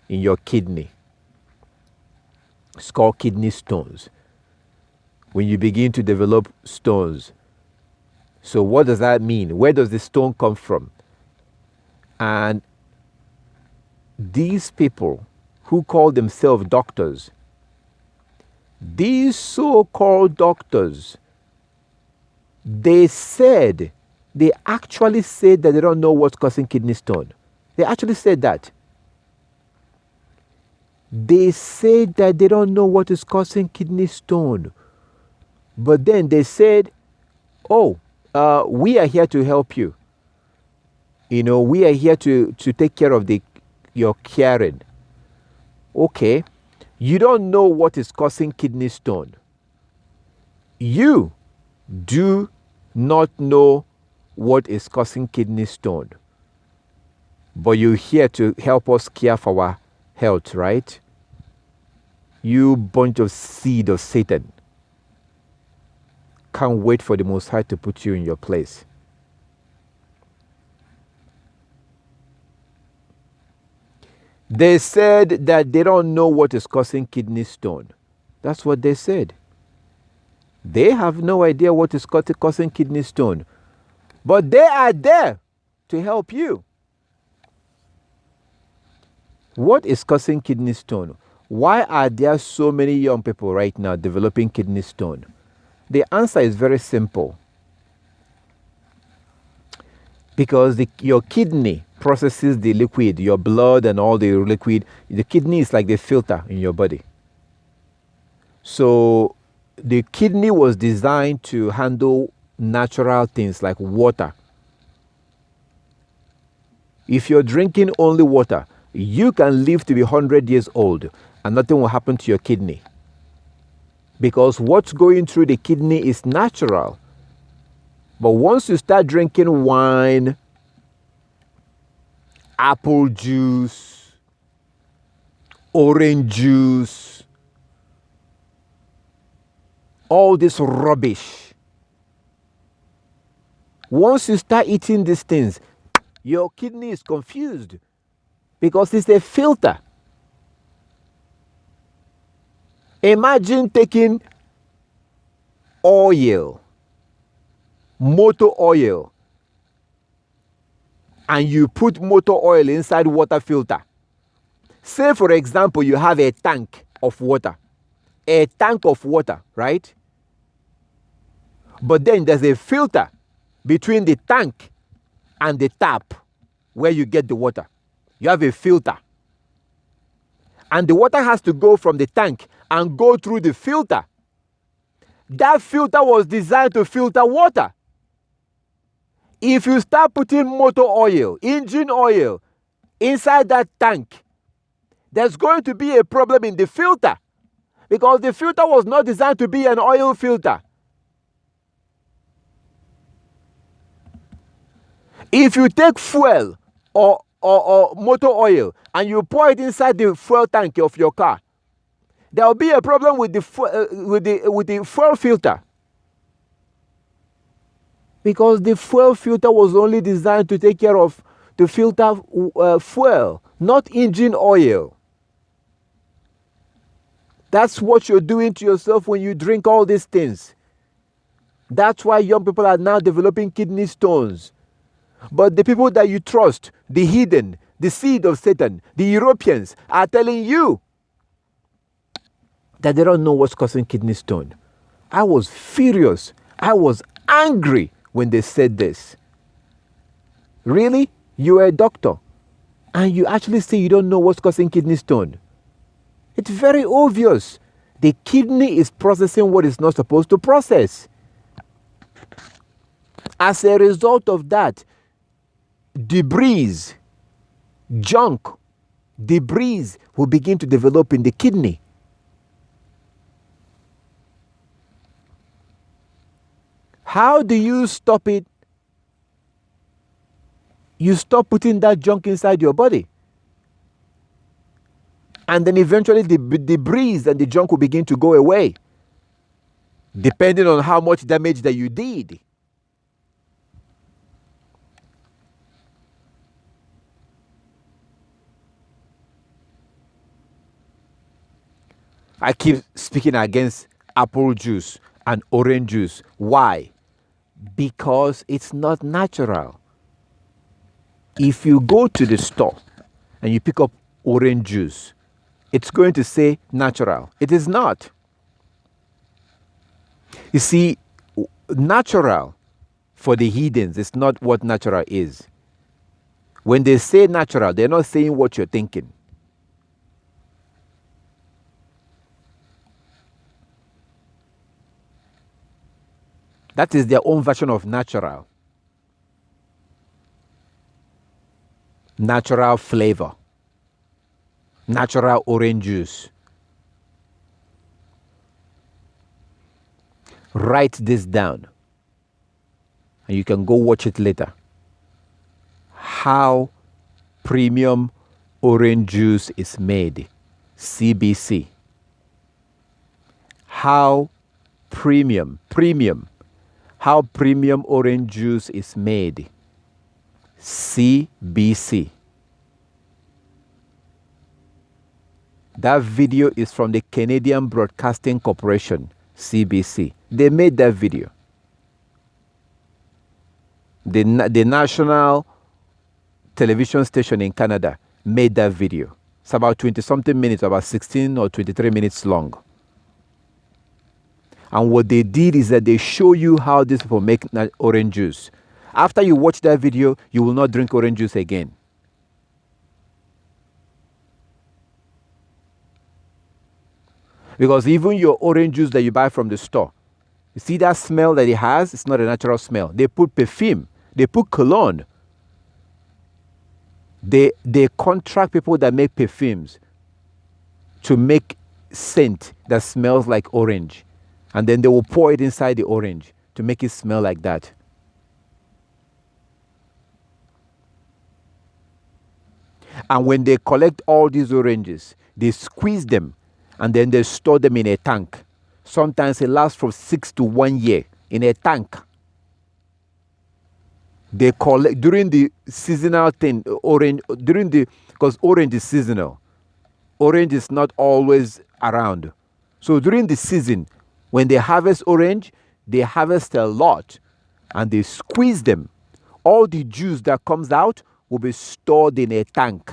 in your kidney. It's called kidney stones. When you begin to develop stones. So what does that mean? Where does the stone come from? And these people who call themselves doctors, these so-called doctors, they actually said that they don't know what's causing kidney stone. They actually said that. They said that they don't know what is causing kidney stone. But then they said, oh, we are here to help you. You know, we are here to take care of your caring. Okay, you don't know what is causing kidney stone. You do not know what is causing kidney stone. But you're here to help us care for our health, right? You bunch of seed of Satan. Can't wait for the Most High to put you in your place. They said that they don't know what is causing kidney stone. That's what they said. They have no idea what is causing kidney stone. But they are there to help you. What is causing kidney stone? Why are there so many young people right now developing kidney stone? The answer is very simple. Because your kidney processes the liquid, your blood and all the liquid. The kidney is like the filter in your body. So the kidney was designed to handle natural things like water. If you're drinking only water, you can live to be 100 years old and nothing will happen to your kidney. Because what's going through the kidney is natural. But once you start drinking wine, apple juice, orange juice, all this rubbish, once you start eating these things, your kidney is confused because it's a filter. Imagine taking oil, motor oil, and you put motor oil inside water filter. Say, for example, you have a tank of water. A tank of water, right? But then there's a filter between the tank and the tap where you get the water. You have a filter. And the water has to go from the tank and go through the filter. That filter was designed to filter water. If you start putting motor oil, engine oil inside that tank, there's going to be a problem in the filter because the filter was not designed to be an oil filter. If you take fuel or motor oil and you pour it inside the fuel tank of your car, there will be a problem with the fuel filter. Because the fuel filter was only designed to take care of to filter fuel, not engine oil. That's what you're doing to yourself when you drink all these things. That's why young people are now developing kidney stones. But the people that you trust, the hidden, the seed of Satan, the Europeans, are telling you that they don't know what's causing kidney stone. I was furious. I was angry when they said this. Really? You're a doctor and you actually say you don't know what's causing kidney stone? It's very obvious. The kidney is processing what it's not supposed to process. As a result of that, debris, junk, debris will begin to develop in the kidney. How do you stop it? You stop putting that junk inside your body. And then eventually the debris and the junk will begin to go away, depending on how much damage that you did. I keep speaking against apple juice and orange juice. Why? Because it's not natural. If you go to the store and you pick up orange juice, it's going to say natural. It is not. You see, natural for the heathens is not what natural is. When they say natural, they're not saying what you're thinking. That is their own version of natural. Natural flavor. Natural orange juice. Write this down. And you can go watch it later. How premium orange juice is made. CBC. How premium orange juice is made. CBC. That video is from the Canadian Broadcasting Corporation, CBC. They made that video. The national television station in Canada made that video. It's about 20-something minutes, about 16 or 23 minutes long. And what they did is that they show you how these people make orange juice. After you watch that video, you will not drink orange juice again. Because even your orange juice that you buy from the store, you see that smell that it has? It's not a natural smell. They put perfume. They put cologne. They contract people that make perfumes to make scent that smells like orange. And then they will pour it inside the orange to make it smell like that. And when they collect all these oranges, they squeeze them and then they store them in a tank. Sometimes it lasts from 6 to 1 year in a tank. They collect during the seasonal thing, because orange is seasonal. Orange is not always around. So during the season, when they harvest orange, they harvest a lot and they squeeze them. All the juice that comes out will be stored in a tank.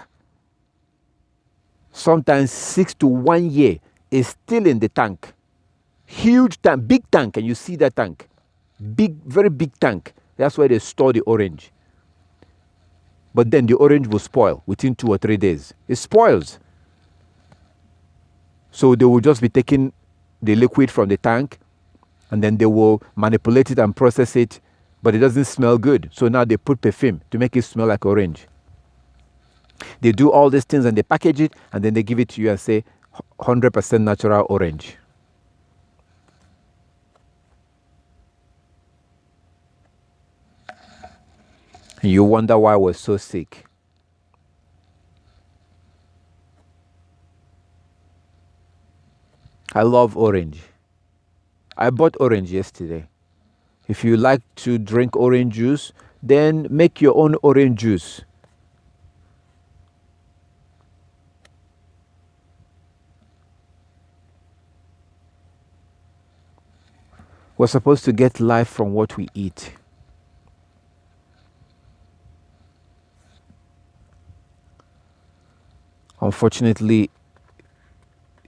Sometimes 6 to 1 year is still in the tank. Huge tank, big tank, and you see that tank. Big, very big tank. That's where they store the orange. But then the orange will spoil within 2 or 3 days. It spoils. So they will just be taking the liquid from the tank and then they will manipulate it and process it, but it doesn't smell good. So now they put perfume to make it smell like orange. They do all these things and they package it and then they give it to you and say 100% natural orange. And you wonder why I was so sick. I love orange. I bought orange yesterday. If you like to drink orange juice, then make your own orange juice. We're supposed to get life from what we eat. Unfortunately,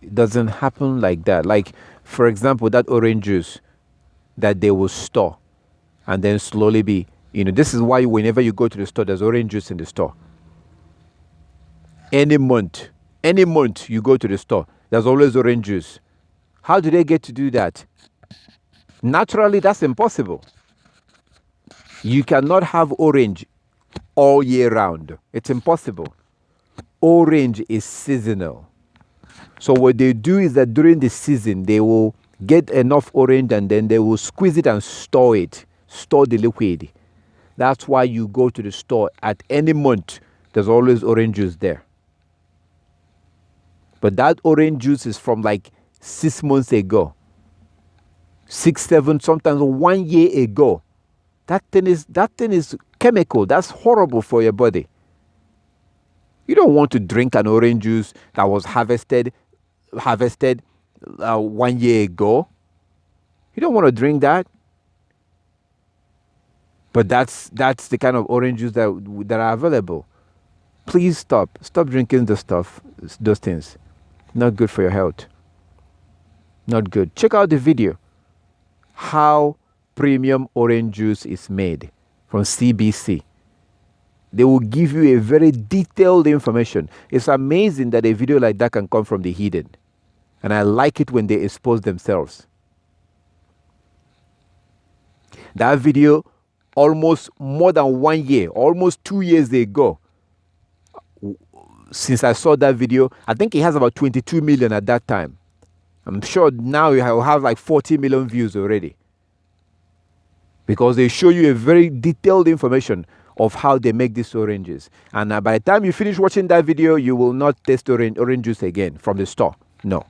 it doesn't happen like that. Like, for example, that orange juice that they will store and then slowly be, this is why whenever you go to the store, there's orange juice in the store. Any month you go to the store, there's always orange juice. How do they get to do that? Naturally, that's impossible. You cannot have orange all year round. It's impossible. Orange is seasonal. So what they do is that during the season, they will get enough orange and then they will squeeze it and store it. Store the liquid. That's why you go to the store at any month, there's always orange juice there. But that orange juice is from like 6 months ago. 6, 7, sometimes 1 year ago. That thing is chemical. That's horrible for your body. You don't want to drink an orange juice that was harvested 1 year ago. You don't want to drink that. But that's the kind of orange juice that are available. Please stop drinking those things. Not good for your health. Not good. Check out the video. How premium orange juice is made from CBC. They will give you a very detailed information. It's amazing that a video like that can come from the hidden. And I like it when they expose themselves. That video, almost more than 1 year, almost 2 years ago, since I saw that video, I think it has about 22 million at that time. I'm sure now you will have like 40 million views already. Because they show you a very detailed information of how they make these oranges. And by the time you finish watching that video, you will not taste orange juice again from the store. No.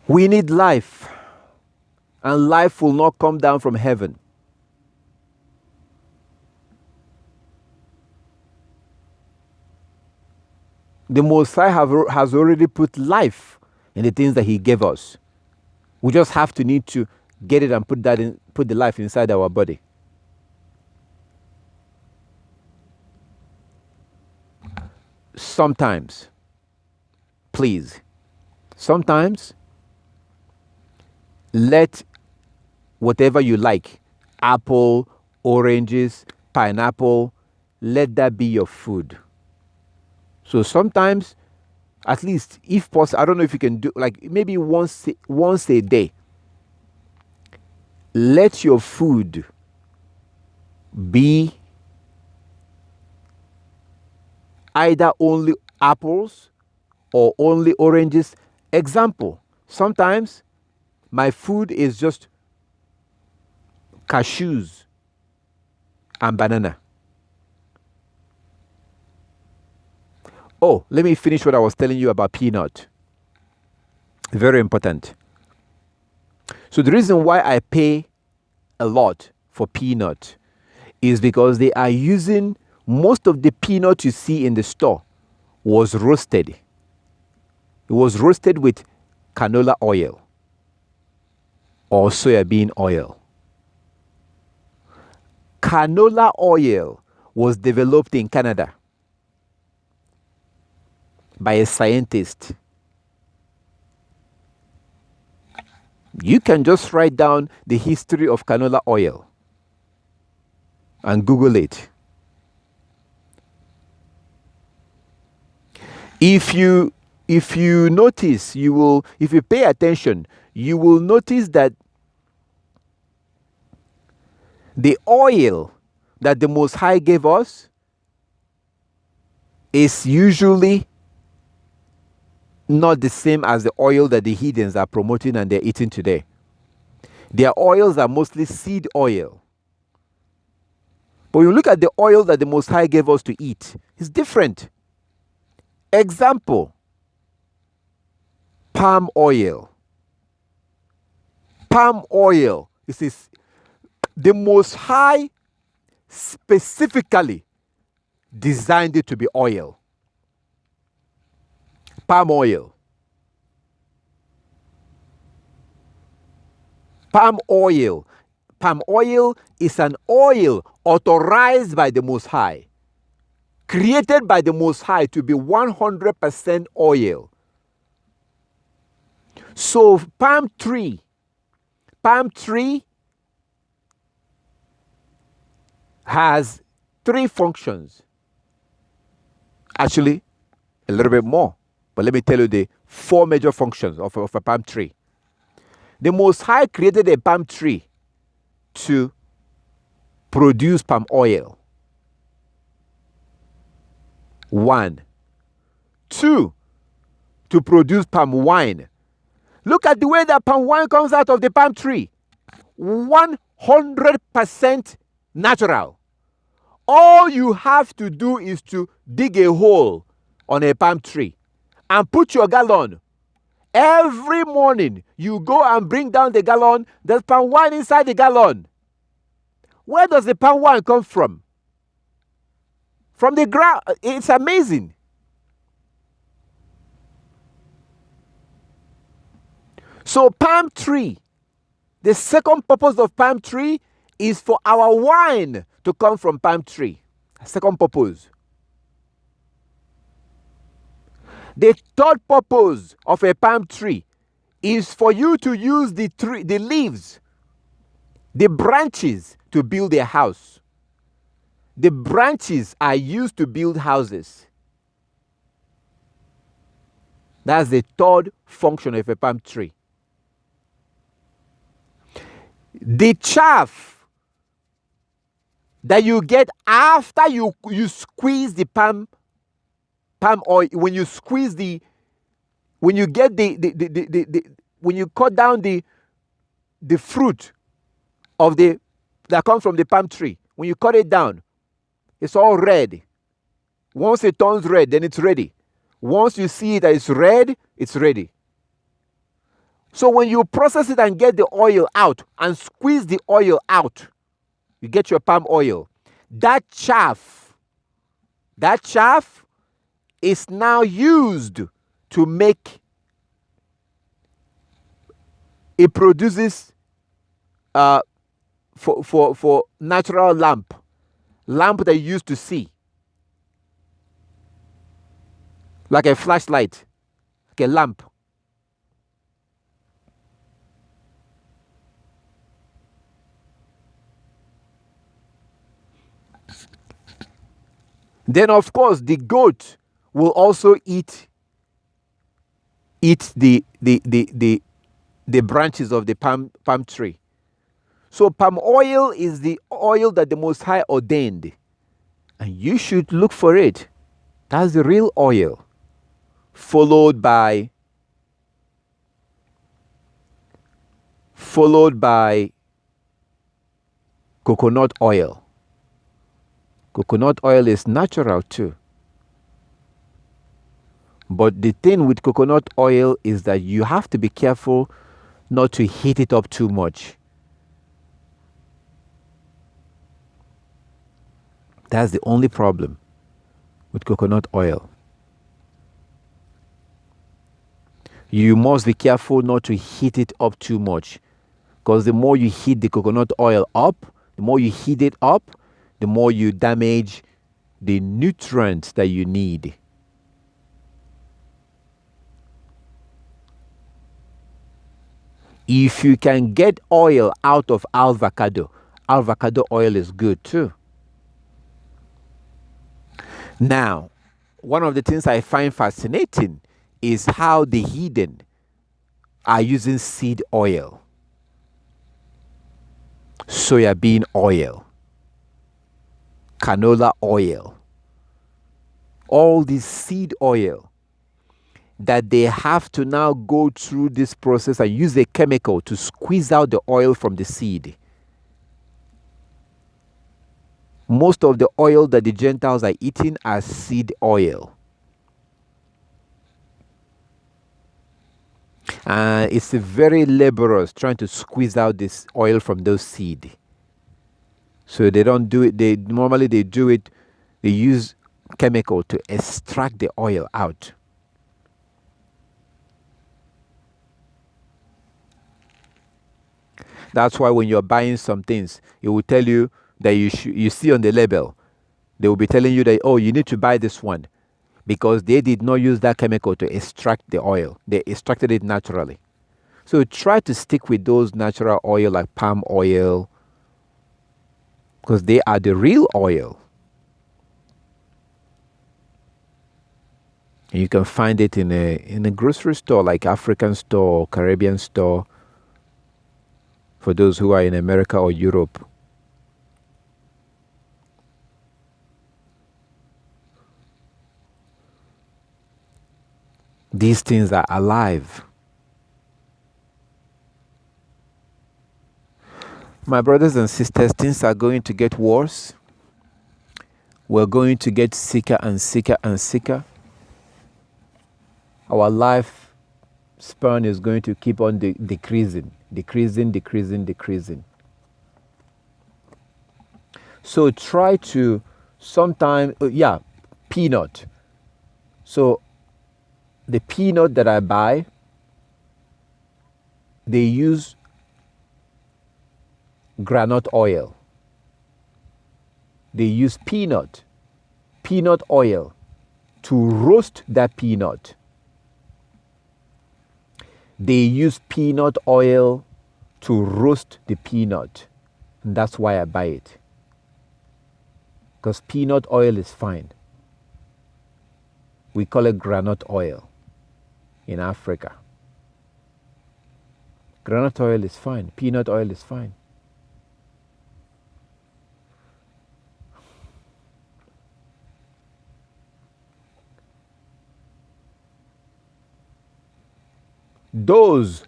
We need life. And life will not come down from heaven. The Most High has already put life in the things that He gave us. We just have to need to get it and put the life inside our body. Sometimes, please, sometimes let whatever you like, apple, oranges, pineapple, let that be your food. So sometimes, at least if possible, I don't know if you can do, like maybe once a day, let your food be either only apples or only oranges. Example, sometimes my food is just cashews and banana. Oh, let me finish what I was telling you about peanut. Very important. So the reason why I pay a lot for peanut is because they are using most of the peanut you see in the store was roasted. It was roasted with canola oil or soybean oil. Canola oil was developed in Canada by a scientist. You can just write down the history of canola oil and Google it. If you notice, if you pay attention, you will notice that the oil that the Most High gave us is usually not the same as the oil that the heathens are promoting and they're eating today. Their oils are mostly seed oil. But when you look at the oil that the Most High gave us to eat, it's different. Example, palm oil. Palm oil is the Most High specifically designed it to be oil. Palm oil. Palm oil. Palm oil is an oil authorized by the Most High, created by the Most High to be 100% oil. So palm tree has 3 functions. Actually, a little bit more. But let me tell you the 4 major functions of a palm tree. The Most High created a palm tree to produce palm oil. 1. 2, to produce palm wine. Look at the way that palm wine comes out of the palm tree. 100% natural. All you have to do is to dig a hole on a palm tree and put your gallon. Every morning, you go and bring down the gallon. There's palm wine inside the gallon. Where does the palm wine come from? From the ground. It's amazing. So palm tree, the second purpose of palm tree is for our wine to come from palm tree. Second purpose. The third purpose of a palm tree is for you to use the leaves, the branches to build a house. The branches are used to build houses. That's the third function of a palm tree. The chaff that you get after you squeeze the palm oil, when you squeeze when you get when you cut down the fruit of that comes from the palm tree, when you cut it down, it's all red. Once it turns red, then it's ready. Once you see that it's red, it's ready. So when you process it and get the oil out and squeeze the oil out, you get your palm oil. That chaff is now used to make, it produces for natural lamp that you used to see, like a flashlight, like a lamp. Then, of course, the goat will also eat the branches of the palm tree. So palm oil is the oil that the Most High ordained, and you should look for it. That's the real oil, followed by coconut oil. Coconut oil is natural too. But the thing with coconut oil is that you have to be careful not to heat it up too much. That's the only problem with coconut oil. You must be careful not to heat it up too much, because the more you heat the coconut oil up, the more you heat it up, the more you damage the nutrients that you need. If you can get oil out of avocado oil is good too. Now, one of the things I find fascinating is how the heathen are using seed oil, soya bean oil, canola oil, all this seed oil, that they have to now go through this process and use a chemical to squeeze out the oil from the seed. Most of the oil that the Gentiles are eating are seed oil. It's very laborious trying to squeeze out this oil from those seed. So they don't do it. They do it. They use chemical to extract the oil out. That's why when you're buying some things, it will tell you that you see on the label, they will be telling you that, oh, you need to buy this one, because they did not use that chemical to extract the oil. They extracted it naturally. So try to stick with those natural oil like palm oil, because they are the real oil. And you can find it in a grocery store, like African store or Caribbean store, for those who are in America or Europe. These things are alive. My brothers and sisters, things are going to get worse. We're going to get sicker and sicker and sicker. Our life span is going to keep on decreasing. So try to sometime, peanut. So the peanut that I buy, they use granite oil. They use peanut oil to roast that peanut. They use peanut oil to roast the peanut. And that's why I buy it. Because peanut oil is fine. We call it granite oil in Africa. Granite oil is fine. Peanut oil is fine. Those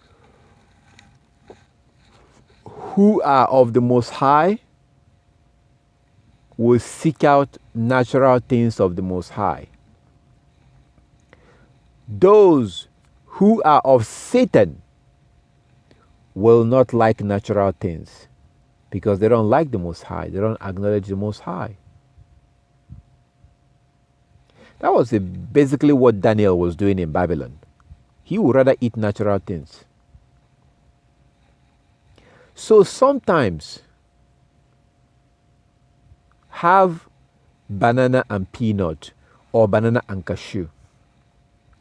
who are of the Most High will seek out natural things of the Most High. Those who are of Satan will not like natural things because they don't like the Most High. They don't acknowledge the Most High. That was basically what Daniel was doing in Babylon. He would rather eat natural things. So sometimes have banana and peanut or banana and cashew.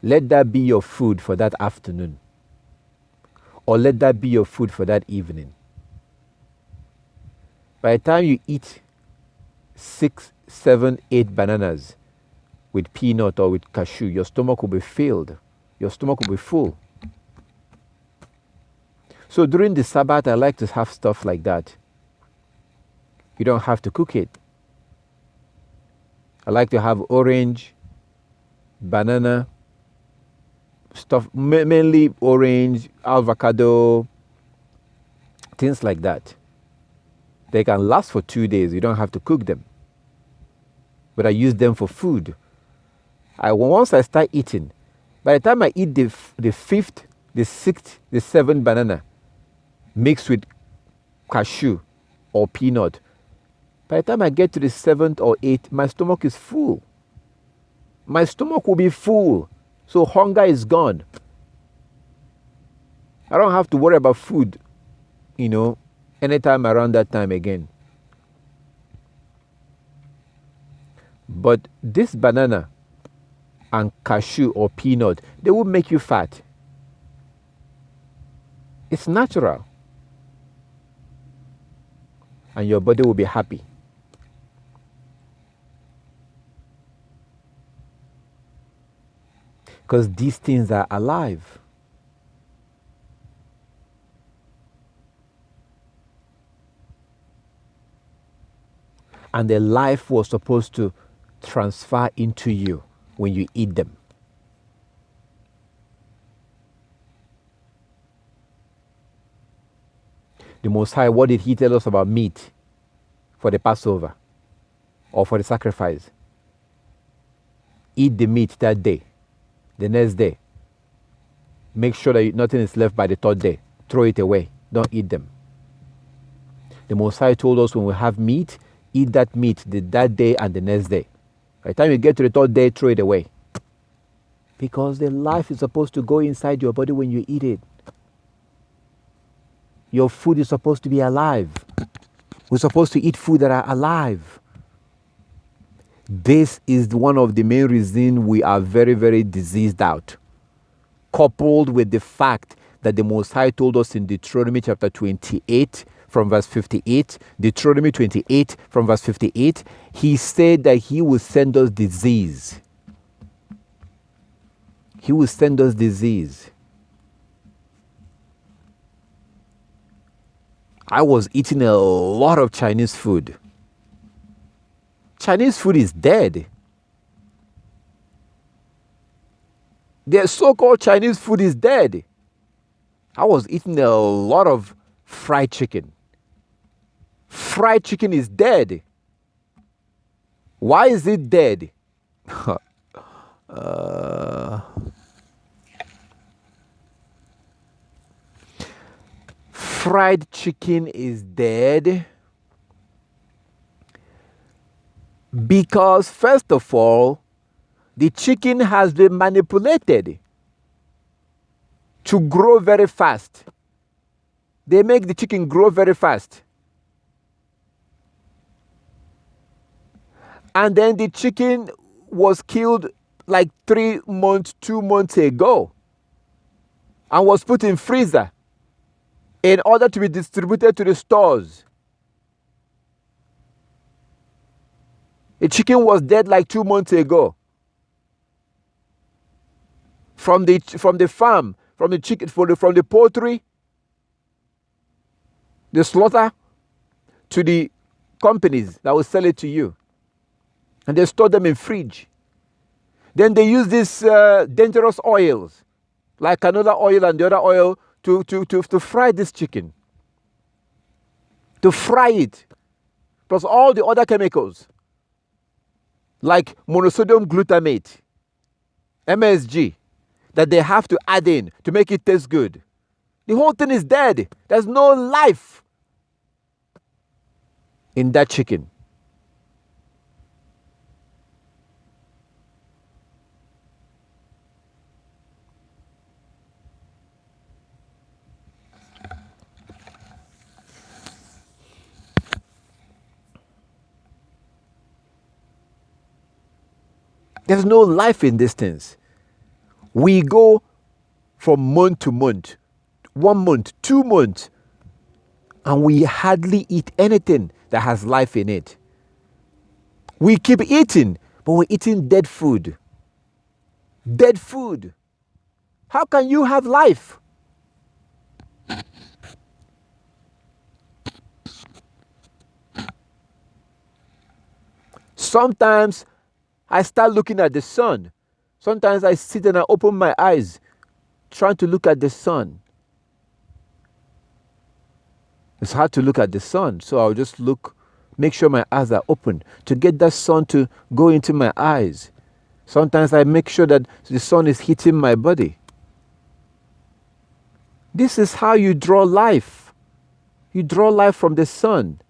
Let that be your food for that afternoon. Or let that be your food for that evening. By the time you eat 6, 7, 8 bananas with peanut or with cashew, your stomach will be filled. Your stomach will be full. So during the Sabbath, I like to have stuff like that. You don't have to cook it. I like to have orange, banana, stuff, mainly orange, avocado, things like that. They can last for 2 days. You don't have to cook them. But I use them for food. Once I start eating, by the time I eat the 5th, the 6th, the 7th banana mixed with cashew or peanut, by the time I get to the 7th or 8th, my stomach is full. My stomach will be full. So hunger is gone. I don't have to worry about food, anytime around that time again. But this banana and cashew or peanut, they will make you fat. It's natural. And your body will be happy. Because these things are alive. And the life was supposed to transfer into you when you eat them. The Most High, what did He tell us about meat for the Passover or for the sacrifice? Eat the meat that day. The next day, make sure that nothing is left by the 3rd day. Throw it away. Don't eat them. The Most High told us when we have meat, eat that meat that day and the next day. By the time you get to the 3rd day, throw it away. Because the life is supposed to go inside your body when you eat it. Your food is supposed to be alive. We're supposed to eat food that are alive. This is one of the main reasons we are very, very diseased out. Coupled with the fact that the Most High told us in Deuteronomy chapter 28 from verse 58, Deuteronomy 28 from verse 58, He said that He will send us disease. He will send us disease. I was eating a lot of Chinese food. Chinese food is dead. Their so-called Chinese food is dead. I was eating a lot of fried chicken. Fried chicken is dead. Why is it dead? Fried chicken is dead because, first of all, the chicken has been manipulated to grow very fast. They make the chicken grow very fast. And then the chicken was killed like 3 months, 2 months ago and was put in freezer in order to be distributed to the stores. The chicken was dead like 2 months ago. From the farm, from the chicken, from the poultry, the slaughter, to the companies that will sell it to you. And they store them in fridge. Then they use these dangerous oils, like canola oil and the other oil, to fry this chicken. To fry it. Plus all the other chemicals, like monosodium glutamate, MSG, that they have to add in to make it taste good. The whole thing is dead. There's no life in that chicken. There's no life in these things. We go from month to month, 1 month, 2 months, and we hardly eat anything that has life in it. We keep eating, but we're eating dead food. Dead food. How can you have life? Sometimes I start looking at the sun. Sometimes I sit and I open my eyes trying to look at the sun. It's hard to look at the sun, so I'll just look, make sure my eyes are open to get that sun to go into my eyes. Sometimes I make sure that the sun is hitting my body. This is how you draw life. You draw life from the sun.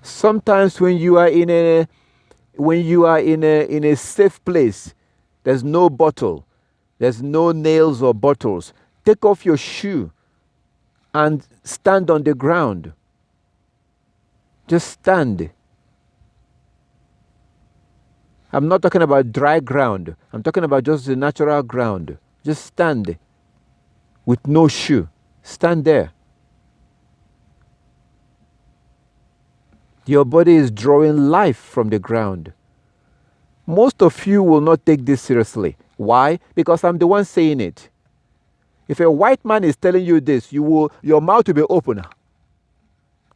Sometimes when you are in a safe place, there's no bottle, there's no nails or bottles, take off your shoe and stand on the ground. Just stand. I'm not talking about dry ground. I'm talking about just the natural ground. Just stand with no shoe. Stand there. Your body is drawing life from the ground. Most of you will not take this seriously. Why? Because I'm the one saying it. If a white man is telling you this, your mouth will be open.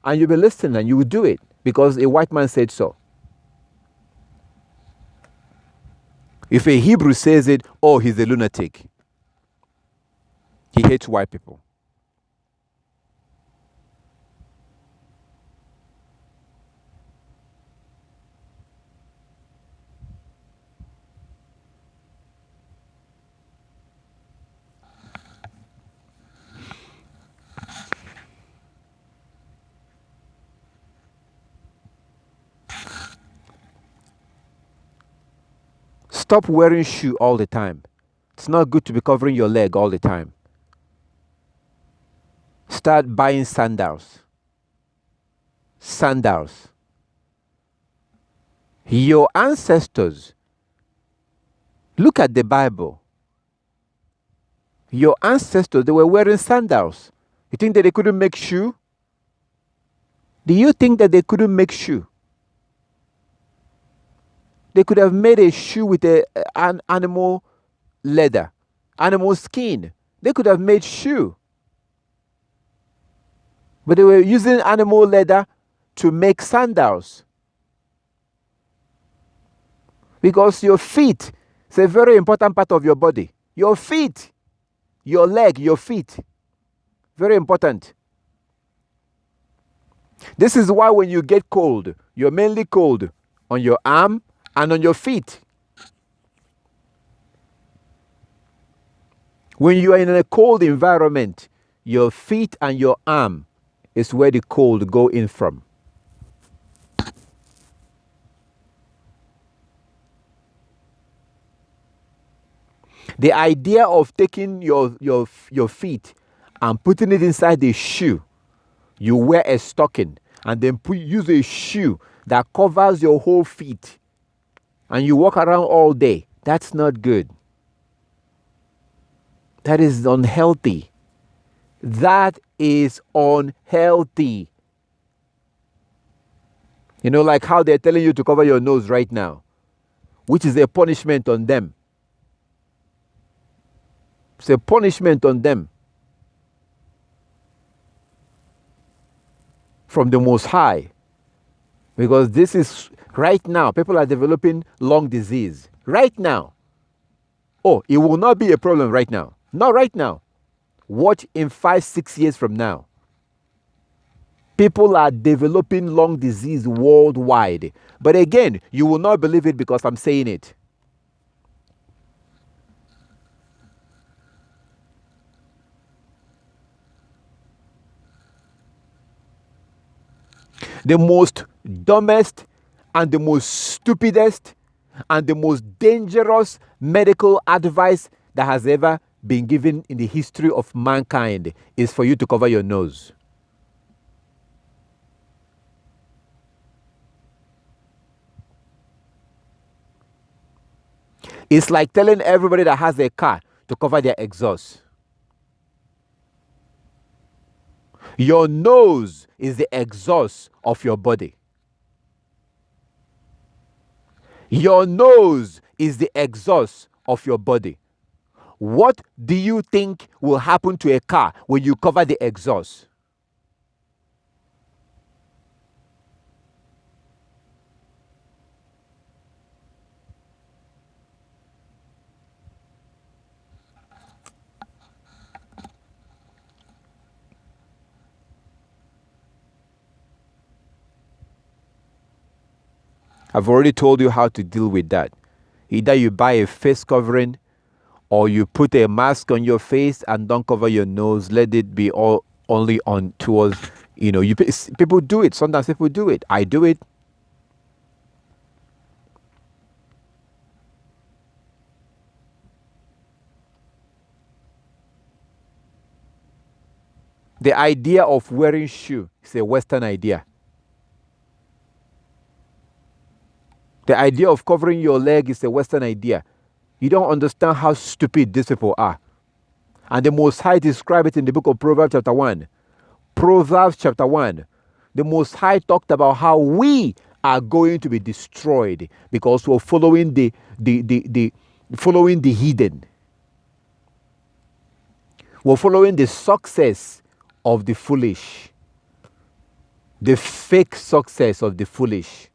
And you'll be listening and you will do it because a white man said so. If a Hebrew says it, oh, he's a lunatic. He hates white people. Stop wearing shoe all the time. It's not good to be covering your leg all the time. Start buying sandals. Sandals. Your ancestors, look at the Bible. Your ancestors, they were wearing sandals. You think that they couldn't make shoe? Do you think that they couldn't make shoe? They could have made a shoe with an animal leather, animal skin. They could have made shoe. But they were using animal leather to make sandals. Because your feet is a very important part of your body. Your feet, your leg, your feet. Very important. This is why when you get cold, you're mainly cold on your arm and on your feet. When you are in a cold environment, your feet and your arm is where the cold go in from. The idea of taking your feet and putting it inside a shoe, you wear a stocking and then use a shoe that covers your whole feet and you walk around all day. That's not good. That is unhealthy. That is unhealthy. You know, like how they're telling you to cover your nose right now, which is a punishment on them. It's a punishment on them from the Most High. Because this is, right now, people are developing lung disease. Right now. Oh, it will not be a problem right now. Not right now. Watch in 5-6 years from now. People are developing lung disease worldwide. But again, you will not believe it because I'm saying it. The most dumbest and the most stupidest and the most dangerous medical advice that has ever been given in the history of mankind is for you to cover your nose. It's like telling everybody that has a car to cover their exhaust. Your nose is the exhaust of your body. Your nose is the exhaust of your body. What do you think will happen to a car when you cover the exhaust? I've already told you how to deal with that. Either you buy a face covering or you put a mask on your face and don't cover your nose. Let it be all only on towards, people do it. Sometimes people do it. I do it. The idea of wearing shoe is a Western idea. The idea of covering your leg is a Western idea. You don't understand how stupid these people are. And the Most High described it in the book of Proverbs chapter 1. Proverbs chapter 1. The Most High talked about how we are going to be destroyed because we're following the hidden. We're following the success of the foolish. The fake success of the foolish.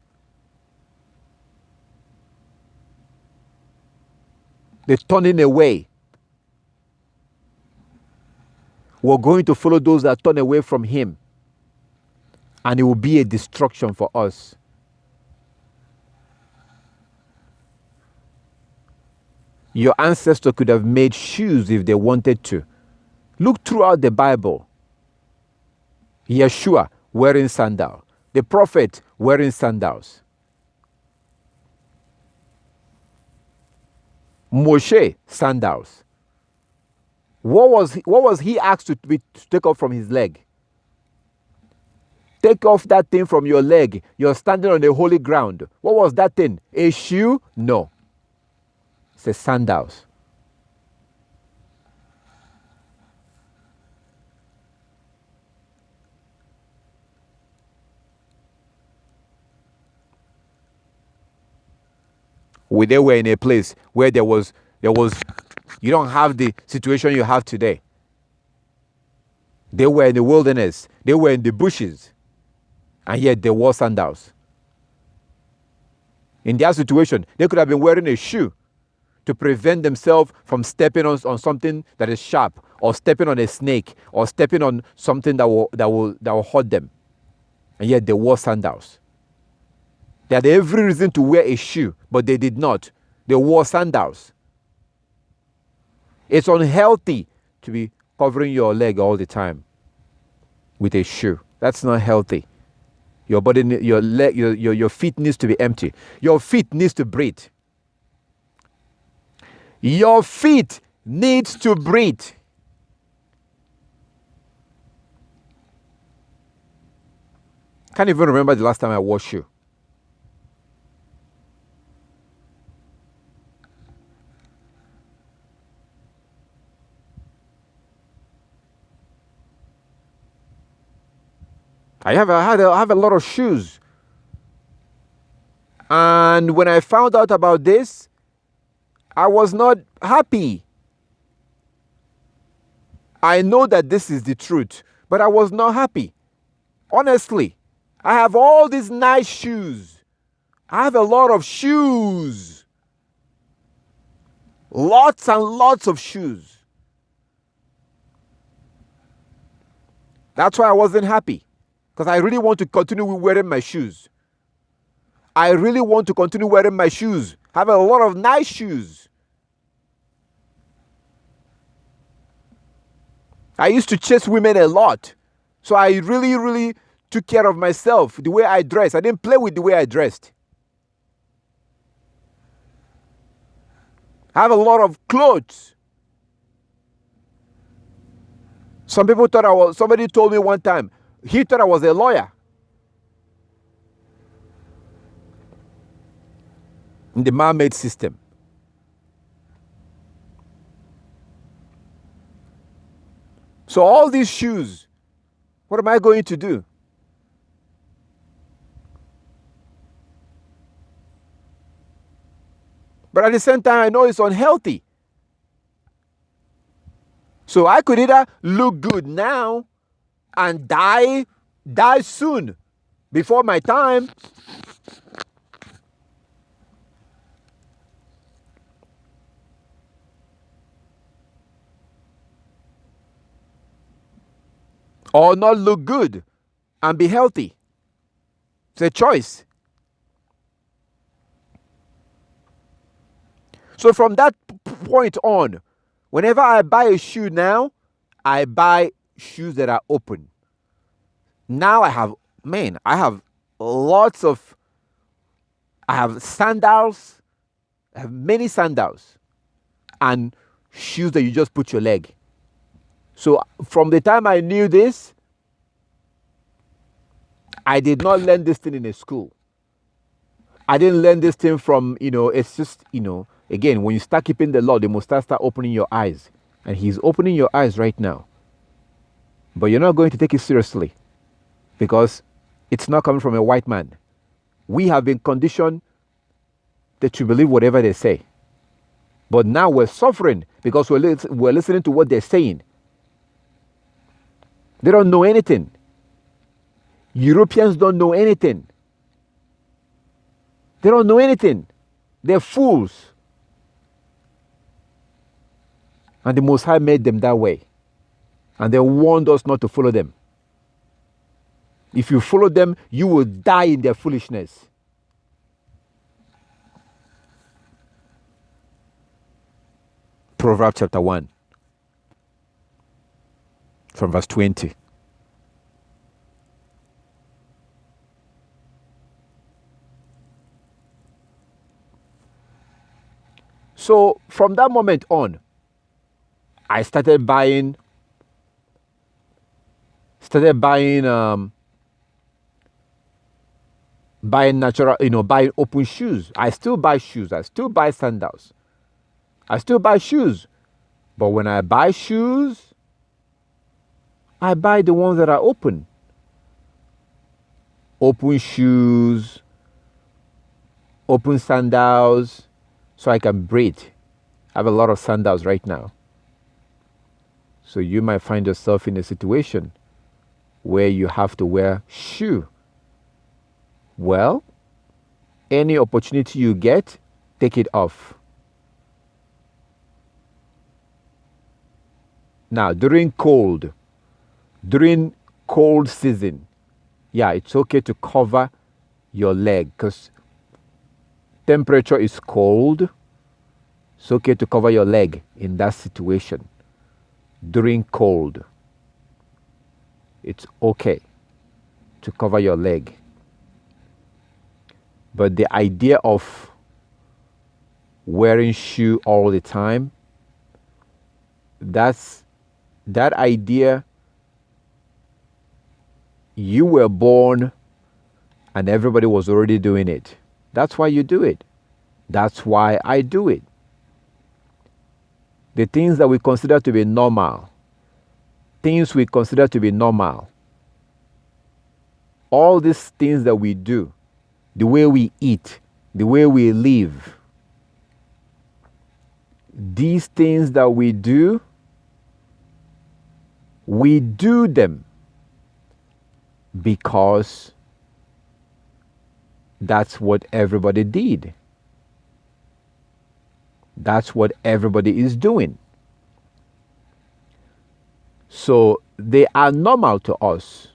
The turning away. We're going to follow those that turn away from Him. And it will be a destruction for us. Your ancestors could have made shoes if they wanted to. Look throughout the Bible. Yeshua wearing sandals. The prophet wearing sandals. Moshe sandals. What was he asked to take off from his leg? Take off that thing from your leg. You're standing on the holy ground. What was that thing? A shoe? No. It's a sandals. They were in a place where there was, you don't have the situation you have today. They were in the wilderness. They were in the bushes. And yet they wore sandals. In their situation, they could have been wearing a shoe to prevent themselves from stepping on something that is sharp, or stepping on a snake, or stepping on something that will hurt them. And yet they wore sandals. They had every reason to wear a shoe, but they did not. They wore sandals. It's unhealthy to be covering your leg all the time with a shoe. That's not healthy. Your body, your leg, your feet needs to be empty. Your feet needs to breathe. Your feet needs to breathe. Can't even remember the last time I wore shoe. I have a lot of shoes. And when I found out about this, I was not happy. I know that this is the truth, but I was not happy. Honestly, I have all these nice shoes. I have a lot of shoes. Lots and lots of shoes. That's why I wasn't happy. Because I really want to continue wearing my shoes. I really want to continue wearing my shoes. I have a lot of nice shoes. I used to chase women a lot. So I really, really took care of myself, the way I dressed. I didn't play with the way I dressed. I have a lot of clothes. Somebody told me one time, he thought I was a lawyer. In the man-made system. So all these shoes, what am I going to do? But at the same time, I know it's unhealthy. So I could either look good now and die soon before my time, or not look good and be healthy. It's a choice. So from that point on, whenever I buy a shoe now, I buy shoes that are open. Now I have sandals, I have many sandals, and shoes that you just put your leg. So from the time I knew this, I did not learn this thing in a school. I didn't learn this thing from, it's just, again, when you start keeping the law, they must start opening your eyes. And he's opening your eyes right now. But you're not going to take it seriously because it's not coming from a white man. We have been conditioned that you believe whatever they say. But now we're suffering because we're listening to what they're saying. They don't know anything. Europeans don't know anything. They don't know anything. They're fools. And the Most High made them that way. And they warned us not to follow them. If you follow them, you will die in their foolishness. Proverbs chapter 1, from verse 20. So from that moment on, I started buying natural, buying open shoes. I still buy shoes. I still buy sandals. I still buy shoes. But when I buy shoes, I buy the ones that are open. Open shoes, open sandals, so I can breathe. I have a lot of sandals right now. So you might find yourself in a situation where you have to wear shoe. Well, any opportunity you get, take it off. Now, during cold season, yeah, it's okay to cover your leg because temperature is cold. It's okay to cover your leg in that situation. During cold, it's okay to cover your leg. But the idea of wearing shoe all the time, that idea, you were born and everybody was already doing it. That's why you do it. That's why I do it. The things that we consider to be normal, all these things that we do, the way we eat, the way we live, these things that we do them because that's what everybody did. That's what everybody is doing. So they are normal to us.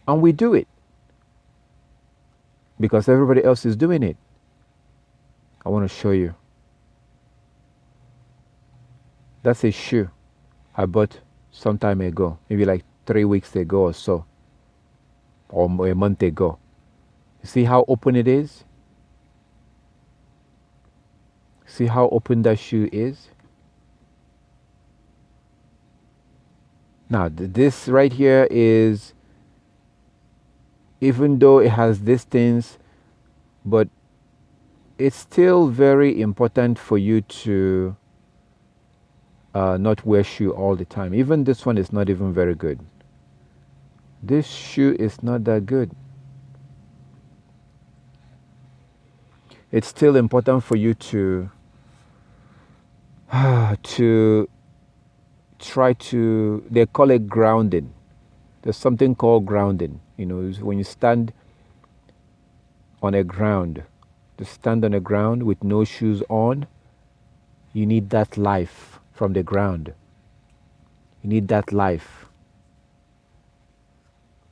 And we do it because everybody else is doing it. I want to show you. That's a shoe I bought some time ago, maybe like 3 weeks ago or so, or a month ago. You see how open it is? See how open that shoe is? Now, this right here is, even though it has these things, but it's still very important for you to not wear shoe all the time. Even this one is not even very good. This shoe is not that good. It's still important for you to try to, they call it grounding. There's something called grounding. You know, when you stand on a ground, to stand on a ground with no shoes on, you need that life from the ground. You need that life.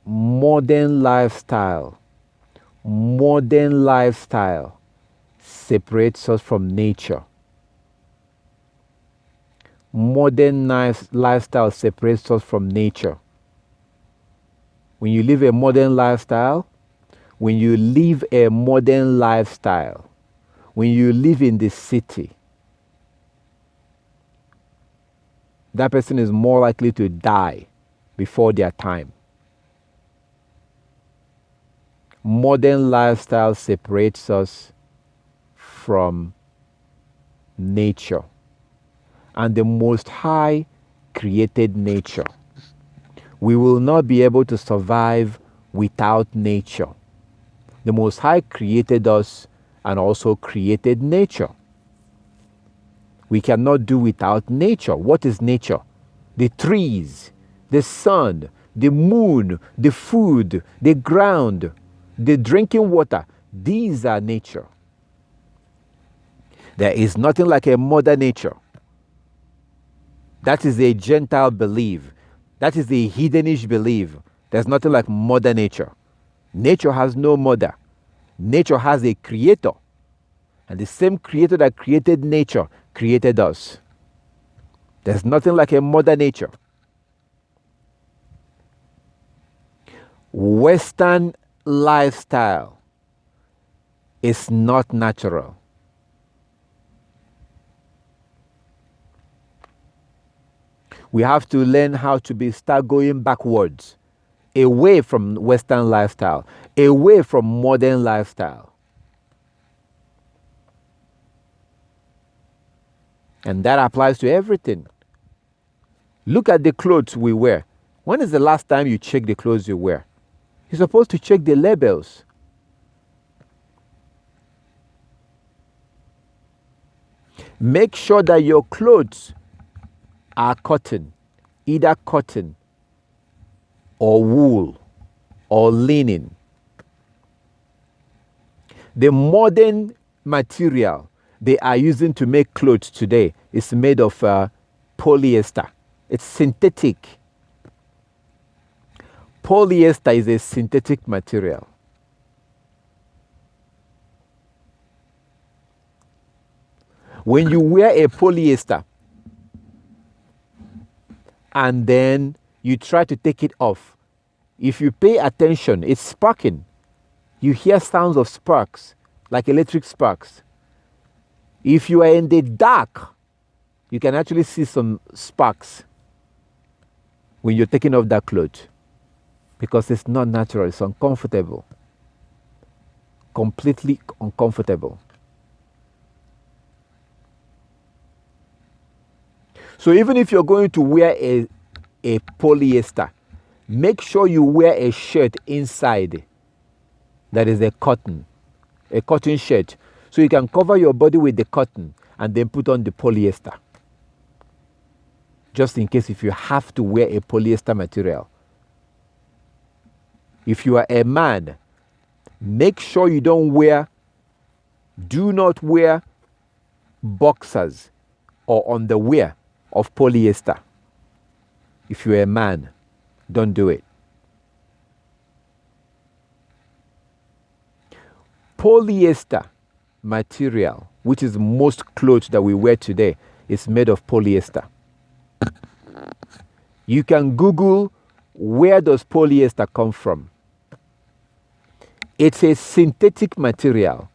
Modern lifestyle separates us from nature. Modern lifestyle separates us from nature. When you live a modern lifestyle, when you live in the city, that person is more likely to die before their time. Modern lifestyle separates us from nature and the Most High created nature. We will not be able to survive without nature. The Most High created us and also created nature. We cannot do without nature. What is nature? The trees, the sun, the moon, the food, the ground, the drinking water. These are nature. There is nothing like a mother nature. That is a Gentile belief. That is a heathenish belief. There's nothing like mother nature. Nature has no mother. Nature has a creator. And the same creator that created nature created us. There's nothing like a mother nature. Western lifestyle is not natural. We have to learn how to start going backwards, away from Western lifestyle, away from modern lifestyle. And that applies to everything. Look at the clothes we wear. When is the last time you check the clothes you wear? You're supposed to check the labels. Make sure that your clothes are cotton, either cotton or wool or linen. The modern material they are using to make clothes today is made of polyester. It's synthetic. Polyester is a synthetic material. When you wear a polyester and then you try to take it off, if you pay attention, it's sparking. You hear sounds of sparks, like electric sparks. If you are in the dark, you can actually see some sparks when you're taking off that cloth, because it's not natural, it's uncomfortable. Completely uncomfortable. So even if you're going to wear a polyester, make sure you wear a shirt inside that is a cotton shirt, so you can cover your body with the cotton and then put on the polyester, just in case if you have to wear a polyester material. If you are a man, make sure you do not wear boxers or underwear of polyester. If you're a man, don't do it. Polyester material, which is most clothes that we wear today, is made of polyester. You can Google, where does polyester come from? It's a synthetic material,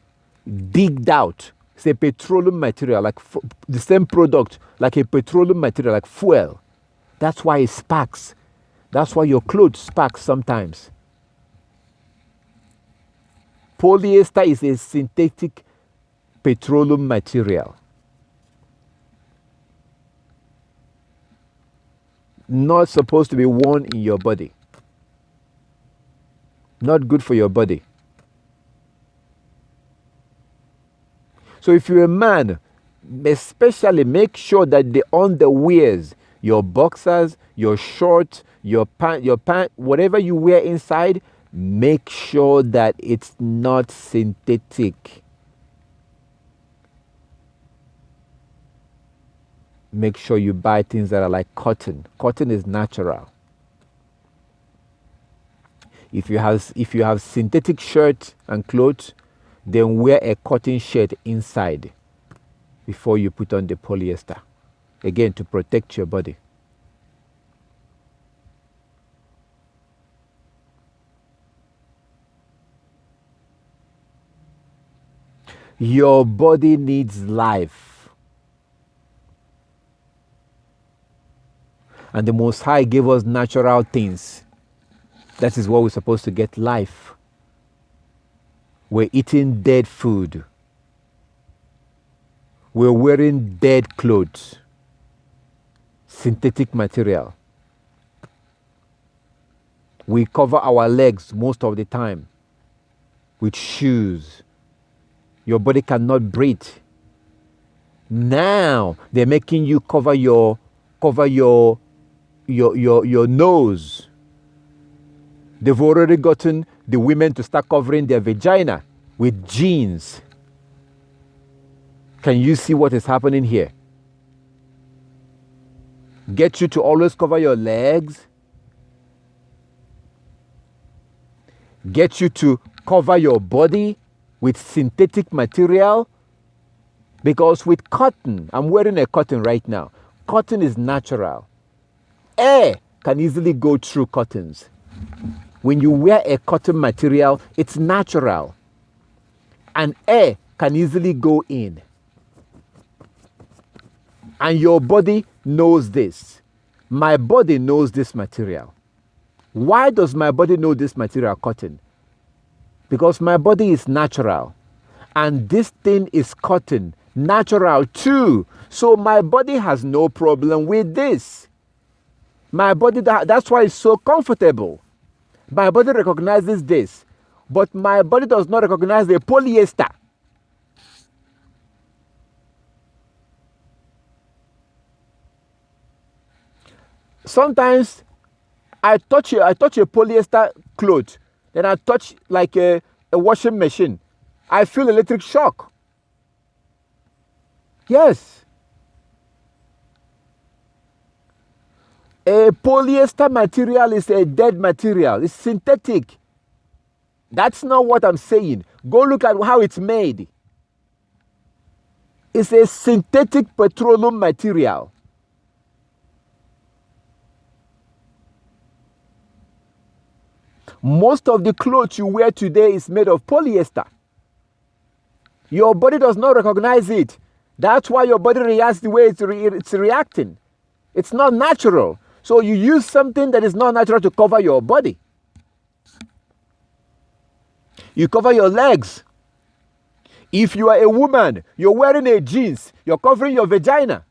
digged out. It's a petroleum material, like the same product, like a petroleum material, like fuel. That's why it sparks. That's why your clothes spark sometimes. Polyester is a synthetic petroleum material. Not supposed to be worn in your body. Not good for your body. So if you're a man, especially make sure that the underwears, your boxers, your shorts, your pant, whatever you wear inside, make sure that it's not synthetic. Make sure you buy things that are like cotton. Cotton is natural. If you have synthetic shirt and clothes, then wear a cotton shirt inside before you put on the polyester. Again, to protect your body. Your body needs life. And the Most High gave us natural things. That is what we're supposed to get, life. We're eating dead food. We're wearing dead clothes. Synthetic material. We cover our legs most of the time with shoes. Your body cannot breathe. Now they're making you cover your nose. They've already gotten the women to start covering their vagina with jeans. Can you see what is happening here? Get you to always cover your legs. Get you to cover your body with synthetic material. Because with cotton, I'm wearing a cotton right now. Cotton is natural. Air can easily go through cottons. When you wear a cotton material, it's natural. And air can easily go in. And your body knows this. My body knows this material. Why does my body know this material, cotton? Because my body is natural. And this thing is cotton, natural too. So my body has no problem with this. My body, that's why it's so comfortable. My body recognizes this. But my body does not recognize the polyester. sometimes I touch a polyester cloth, then I touch like a washing machine. I feel electric shock. Yes. A polyester material is a dead material. It's synthetic. That's not what I'm saying. Go look at how it's made. It's a synthetic petroleum material. Most of the clothes you wear today is made of polyester. Your body does not recognize it. That's why your body reacts the way it's reacting. It's not natural. So you use something that is not natural to cover your body. You cover your legs. If you are a woman, you're wearing a jeans, you're covering your vagina.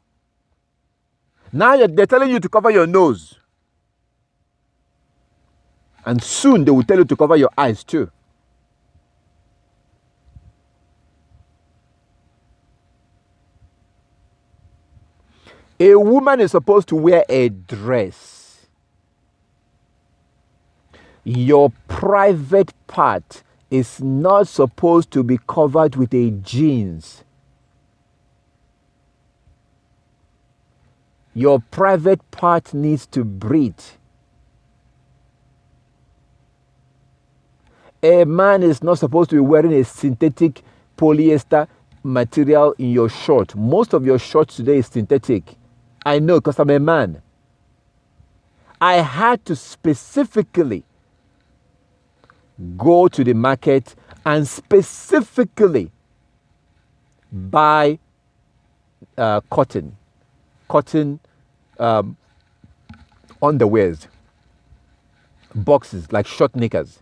Now they're telling you to cover your nose. And soon they will tell you to cover your eyes too. A woman is supposed to wear a dress. Your private part is not supposed to be covered with a jeans. Your private part needs to breathe. A man is not supposed to be wearing a synthetic polyester material in your short. Most of your shorts today is synthetic. I know because I'm a man. I had to specifically go to the market and specifically buy cotton underwears, boxes like short knickers.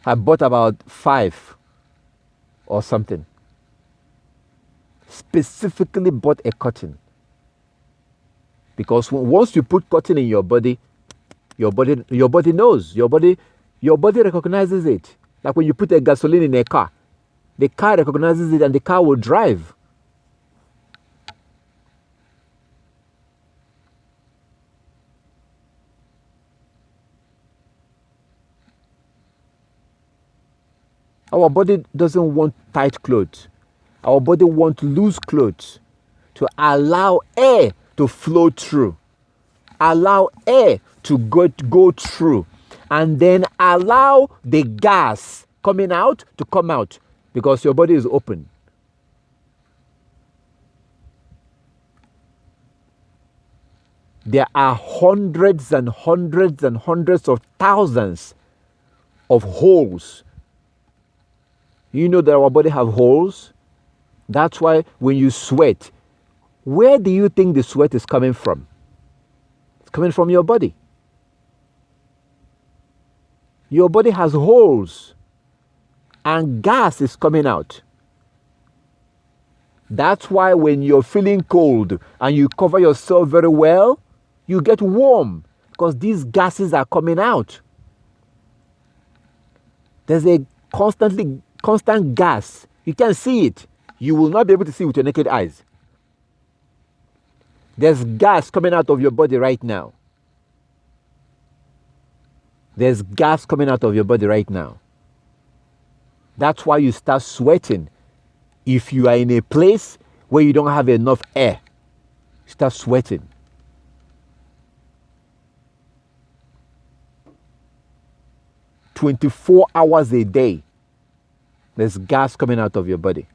I bought about 5 or something. Specifically bought a cotton. Because once you put cotton in your body knows. Your body recognizes it. Like when you put a gasoline in a car, the car recognizes it and the car will drive. Our body doesn't want tight clothes. Our body wants loose clothes to allow air to flow through. Allow air to go through. And then allow the gas coming out to come out because your body is open. There are hundreds and hundreds and hundreds of thousands of holes. You know that our body have holes? That's why when you sweat, where do you think the sweat is coming from? It's coming from your body. Your body has holes and gas is coming out. That's why when you're feeling cold and you cover yourself very well, you get warm because these gases are coming out. There's a constant gas. You can see it. You will not be able to see with your naked eyes. There's gas coming out of your body right now. There's gas coming out of your body right now. That's why you start sweating. If you are in a place where you don't have enough air, start sweating. "24 hours a day, there's gas coming out of your body.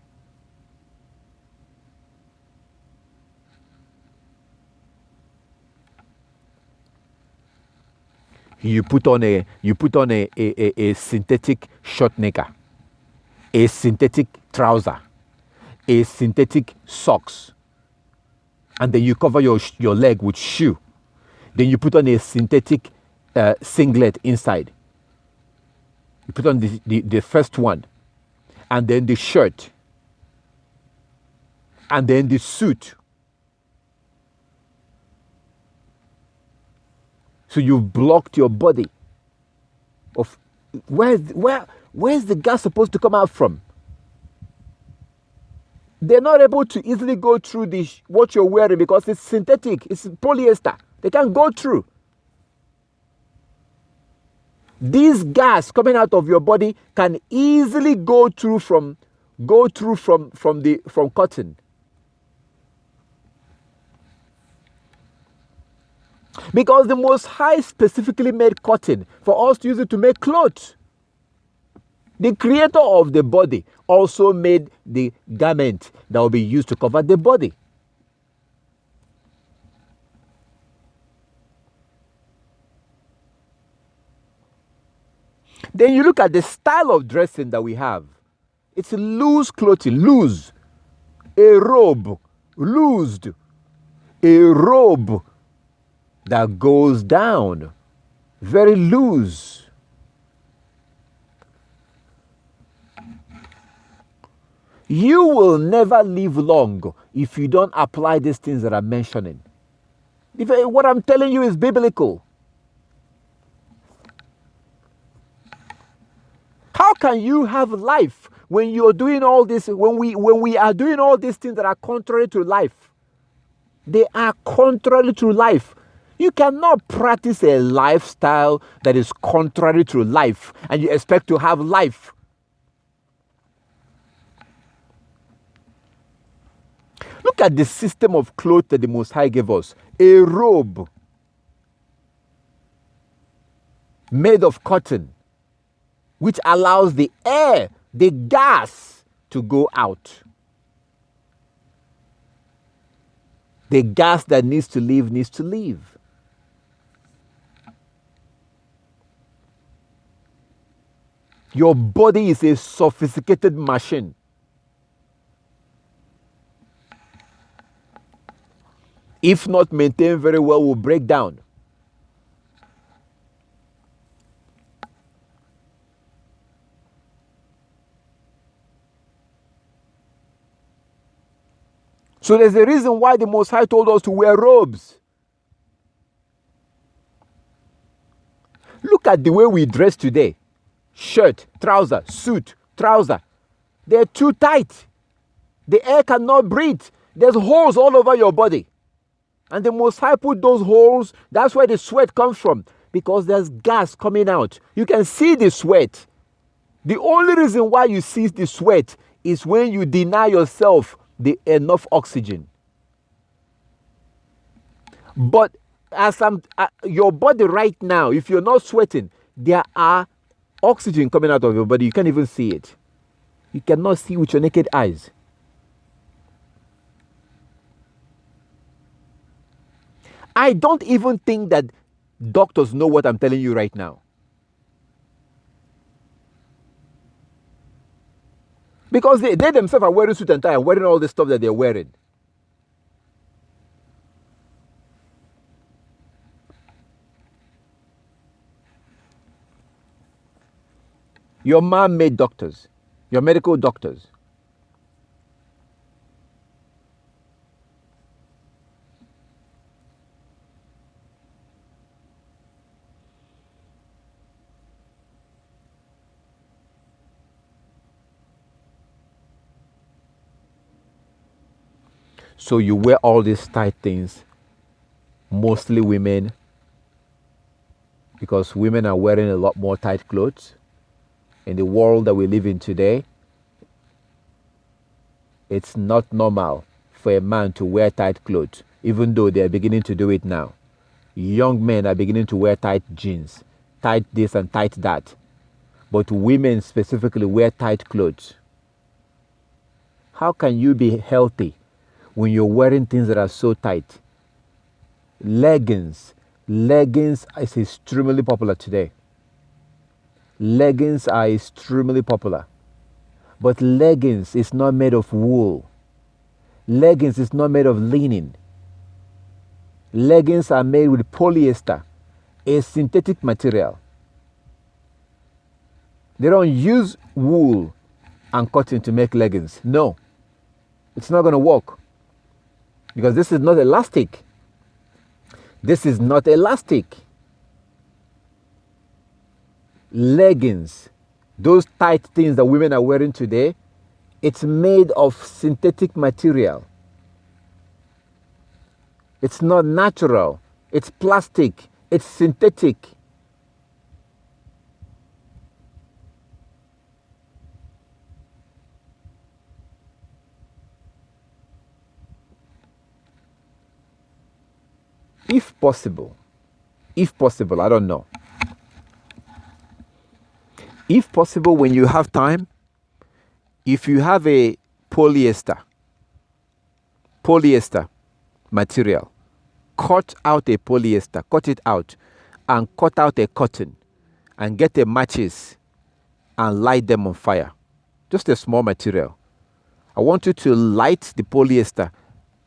You put on a synthetic short knicker, a synthetic trouser, a synthetic socks, and then you cover your leg with shoe. Then you put on a synthetic singlet inside. You put on the first one, and then the shirt, and then the suit. So you've blocked your body of where's the gas supposed to come out from? they're not able to easily go through what you're wearing because it's synthetic, it's polyester. They can't go through. This gas coming out of your body can easily go through from cotton. Because the Most High specifically made cotton for us to use it to make clothes. The creator of the body also made the garment that will be used to cover the body. Then you look at the style of dressing that we have. It's loose clothing, loose. A robe, loosed. A robe that goes down, very loose. You will never live long if you don't apply these things that I'm mentioning. What I'm telling you is biblical. How can you have life when you're doing all this, when we are doing all these things that are contrary to life? They are contrary to life. You cannot practice a lifestyle that is contrary to life and you expect to have life. Look at the system of clothes that the Most High gave us. A robe made of cotton, which allows the air, the gas, to go out. The gas that needs to leave needs to leave. Your body is a sophisticated machine. If not maintained very well, will break down. So there's a reason why the Most High told us to wear robes. Look at the way we dress today. Shirt, trouser, suit, trouser. They're too tight. The air cannot breathe. There's holes all over your body. And the Most High put those holes, that's where the sweat comes from. Because there's gas coming out. You can see the sweat. The only reason why you see the sweat is when you deny yourself enough oxygen. But as your body right now, if you're not sweating, there are oxygen coming out of your body. You can't even see it. You cannot see with your naked eyes. I don't even think that doctors know what I'm telling you right now. Because they themselves are wearing suit and tie and wearing all the stuff that they're wearing. Your mom made doctors, your medical doctors. So you wear all these tight things, mostly women, because women are wearing a lot more tight clothes. In the world that we live in today, it's not normal for a man to wear tight clothes, even though they are beginning to do it now. Young men are beginning to wear tight jeans, tight this and tight that. But women specifically wear tight clothes. How can you be healthy when you're wearing things that are so tight? Leggings is extremely popular today. Leggings are extremely popular. But leggings is not made of wool. Leggings is not made of linen. Leggings are made with polyester, a synthetic material. They don't use wool and cotton to make leggings. No, it's not going to work. Because this is not elastic. This is not elastic. Leggings, those tight things that women are wearing today, It's made of synthetic material. It's not natural. It's plastic. It's synthetic. If possible, I don't know. If possible, when you have time, if you have a polyester material, cut out a polyester, cut it out, and cut out a cotton, and get a matches and light them on fire. Just a small material. I want you to light the polyester.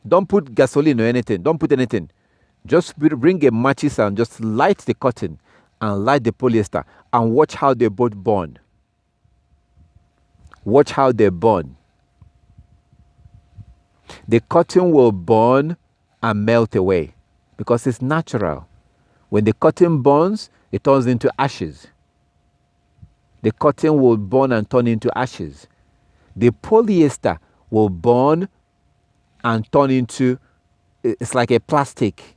Don't put gasoline or anything. Don't put anything. Just bring a matches and just light the cotton and light the polyester and watch how they both burn. Watch how they burn. The cotton will burn and melt away because it's natural. When the cotton burns, it turns into ashes. The cotton will burn and turn into ashes. The polyester will burn and turn into, it's like a plastic.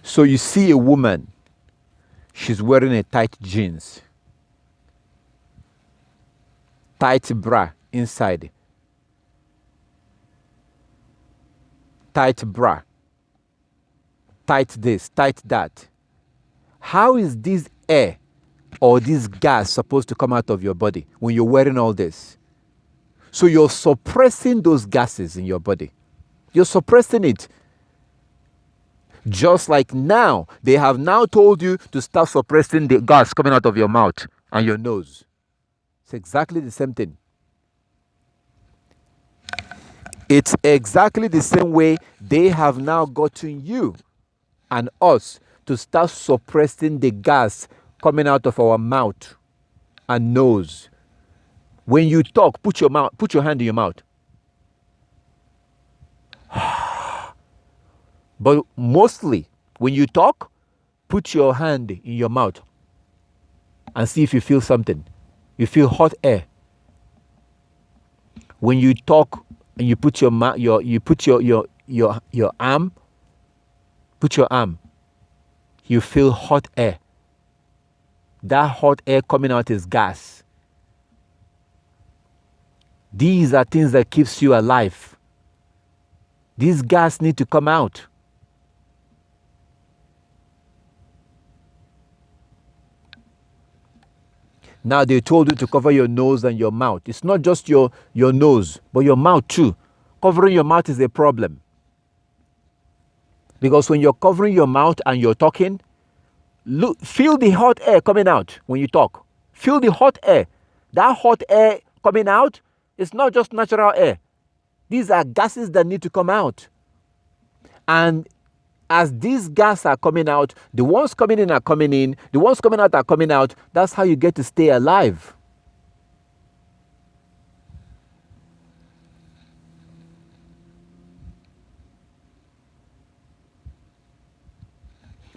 So you see a woman, she's wearing a tight jeans, tight bra inside, tight bra, tight this, tight that. How is this air or this gas supposed to come out of your body when you're wearing all this? So you're suppressing those gases in your body. You're suppressing it. Just like now, they have now told you to start suppressing the gas coming out of your mouth and your nose. It's exactly the same thing. It's exactly the same way they have now gotten you and us to start suppressing the gas coming out of our mouth and nose. When you talk, put your hand in your mouth. But mostly, when you talk, put your hand in your mouth and see if you feel something. You feel hot air. When you talk and you put your arm, you feel hot air. That hot air coming out is gas. These are things that keeps you alive. These gas need to come out. Now they told you to cover your nose and your mouth. It's not just your nose, but your mouth too. Covering your mouth is a problem. Because when you're covering your mouth and you're talking, feel the hot air coming out when you talk. Feel the hot air. That hot air coming out is not just natural air. These are gases that need to come out. And as these gases are coming out, the ones coming in are coming in, the ones coming out are coming out. That's how you get to stay alive.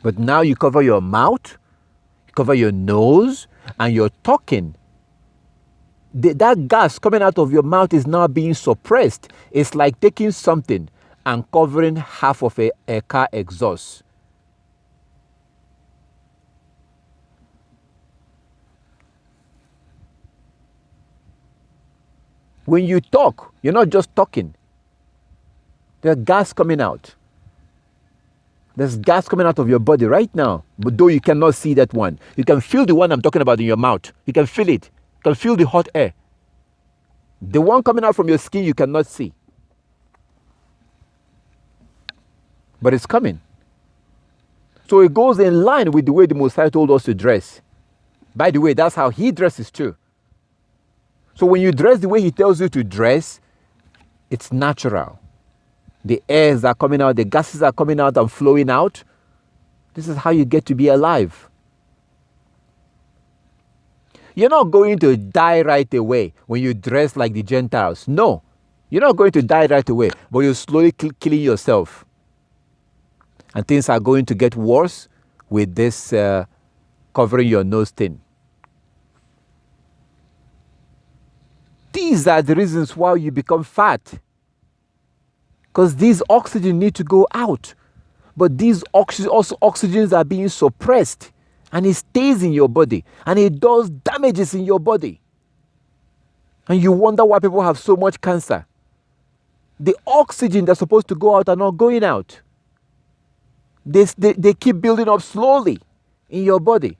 But now you cover your mouth, you cover your nose, and you're talking. That gas coming out of your mouth is now being suppressed. It's like taking something and covering half of a car exhaust. When you talk, you're not just talking. There's gas coming out. There's gas coming out of your body right now, but though you cannot see that one. You can feel the one I'm talking about in your mouth. You can feel it. You can feel the hot air. The one coming out from your skin you cannot see. But it's coming. So it goes in line with the way the Messiah told us to dress. By the way, that's how he dresses too. So when you dress the way he tells you to dress, it's natural. The airs are coming out, the gases are coming out and flowing out. This is how you get to be alive. You're not going to die right away when you dress like the Gentiles. No, you're not going to die right away, but you're slowly killing yourself. And things are going to get worse with this covering your nose thing. These are the reasons why you become fat. Because these oxygen need to go out. But these oxygens are being suppressed. And it stays in your body. And it does damages in your body. And you wonder why people have so much cancer. The oxygen that's supposed to go out are not going out. They keep building up slowly in your body.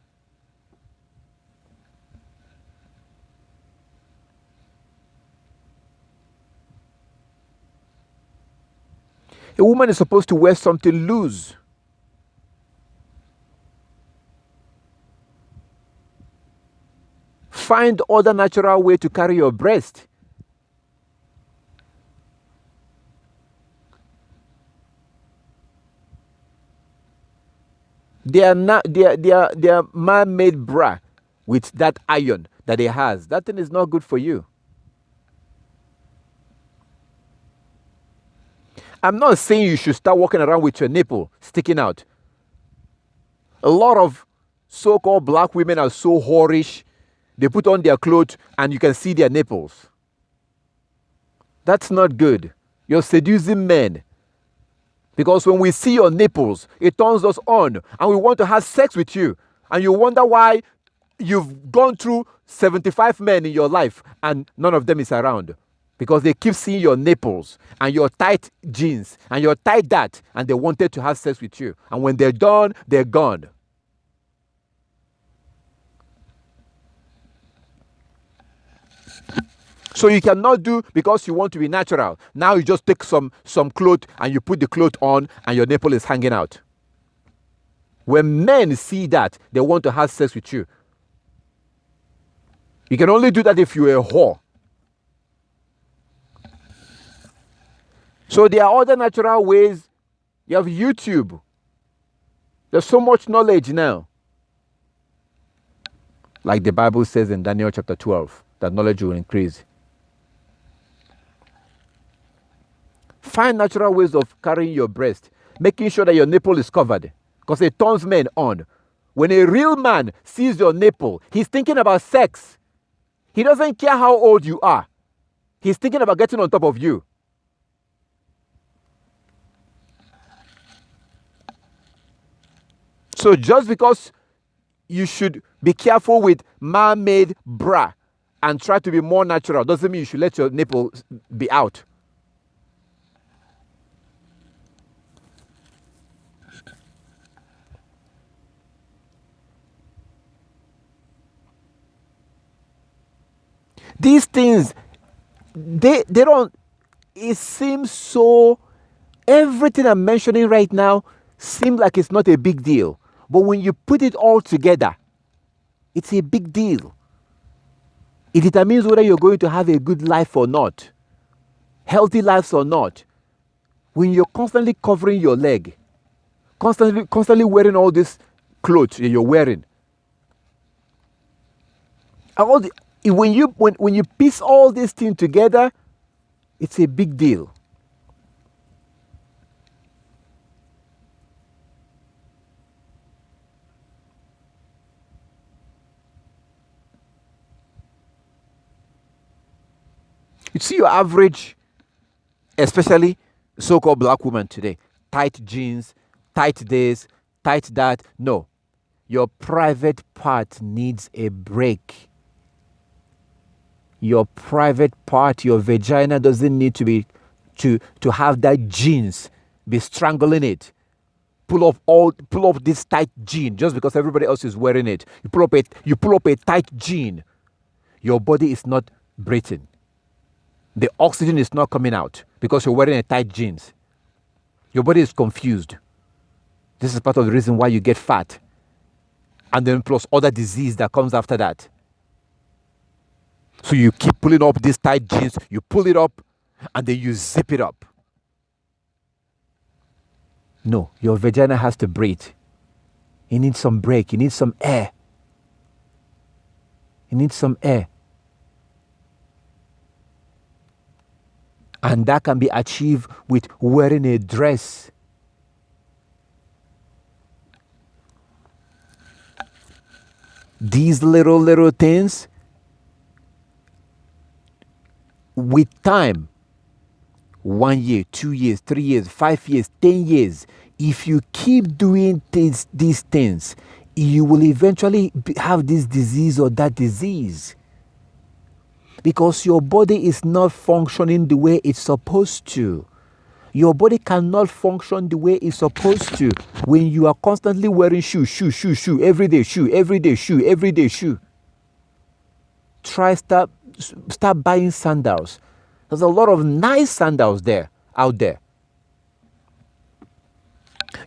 A woman is supposed to wear something loose. Find other natural way to carry your breast. They are man-made bra with that iron that it has. That thing is not good for you. I'm not saying you should start walking around with your nipple sticking out. A lot of so-called black women are so whorish. They put on their clothes and you can see their nipples. That's not good. You're seducing men. Because when we see your nipples, it turns us on and we want to have sex with you. And you wonder why you've gone through 75 men in your life and none of them is around. Because they keep seeing your nipples and your tight jeans and your tight that, and they wanted to have sex with you. And when they're done, they're gone. So you cannot do because you want to be natural. Now you just take some cloth and you put the cloth on and your nipple is hanging out. When men see that, they want to have sex with you. You can only do that if you're a whore. So there are other natural ways. You have YouTube. There's so much knowledge now. Like the Bible says in Daniel chapter 12, that knowledge will increase. Find natural ways of carrying your breast, making sure that your nipple is covered, because it turns men on. When a real man sees your nipple, he's thinking about sex. He doesn't care how old you are. He's thinking about getting on top of you. So just because you should be careful with man-made bra and try to be more natural doesn't mean you should let your nipple be out. These things, they don't, it seems so, everything I'm mentioning right now seems like it's not a big deal. But when you put it all together, it's a big deal. It determines whether you're going to have a good life or not, healthy lives or not. When you're constantly covering your leg, constantly wearing all these clothes that you're wearing, when you piece all these things together, it's a big deal. You see your average, especially so-called black woman today, tight jeans, tight this, tight that. No, your private part needs a break. Your private part, your vagina doesn't need to be to have that jeans be strangling it. Pull up this tight jean just because everybody else is wearing it. You pull up a tight jean. Your body is not breathing. The oxygen is not coming out because you're wearing a tight jeans. Your body is confused. This is part of the reason why you get fat. And then plus other disease that comes after that. So you keep pulling up these tight jeans, you pull it up, and then you zip it up. No, your vagina has to breathe. You need some break, you need some air. You need some air. And that can be achieved with wearing a dress. These little things, with time, 1 year, 2 years, 3 years, 5 years, 10 years, if you keep doing these things, you will eventually have this disease or that disease. Because your body is not functioning the way it's supposed to. Your body cannot function the way it's supposed to when you are constantly wearing shoe, everyday shoe. Try start buying sandals. There's a lot of nice sandals out there.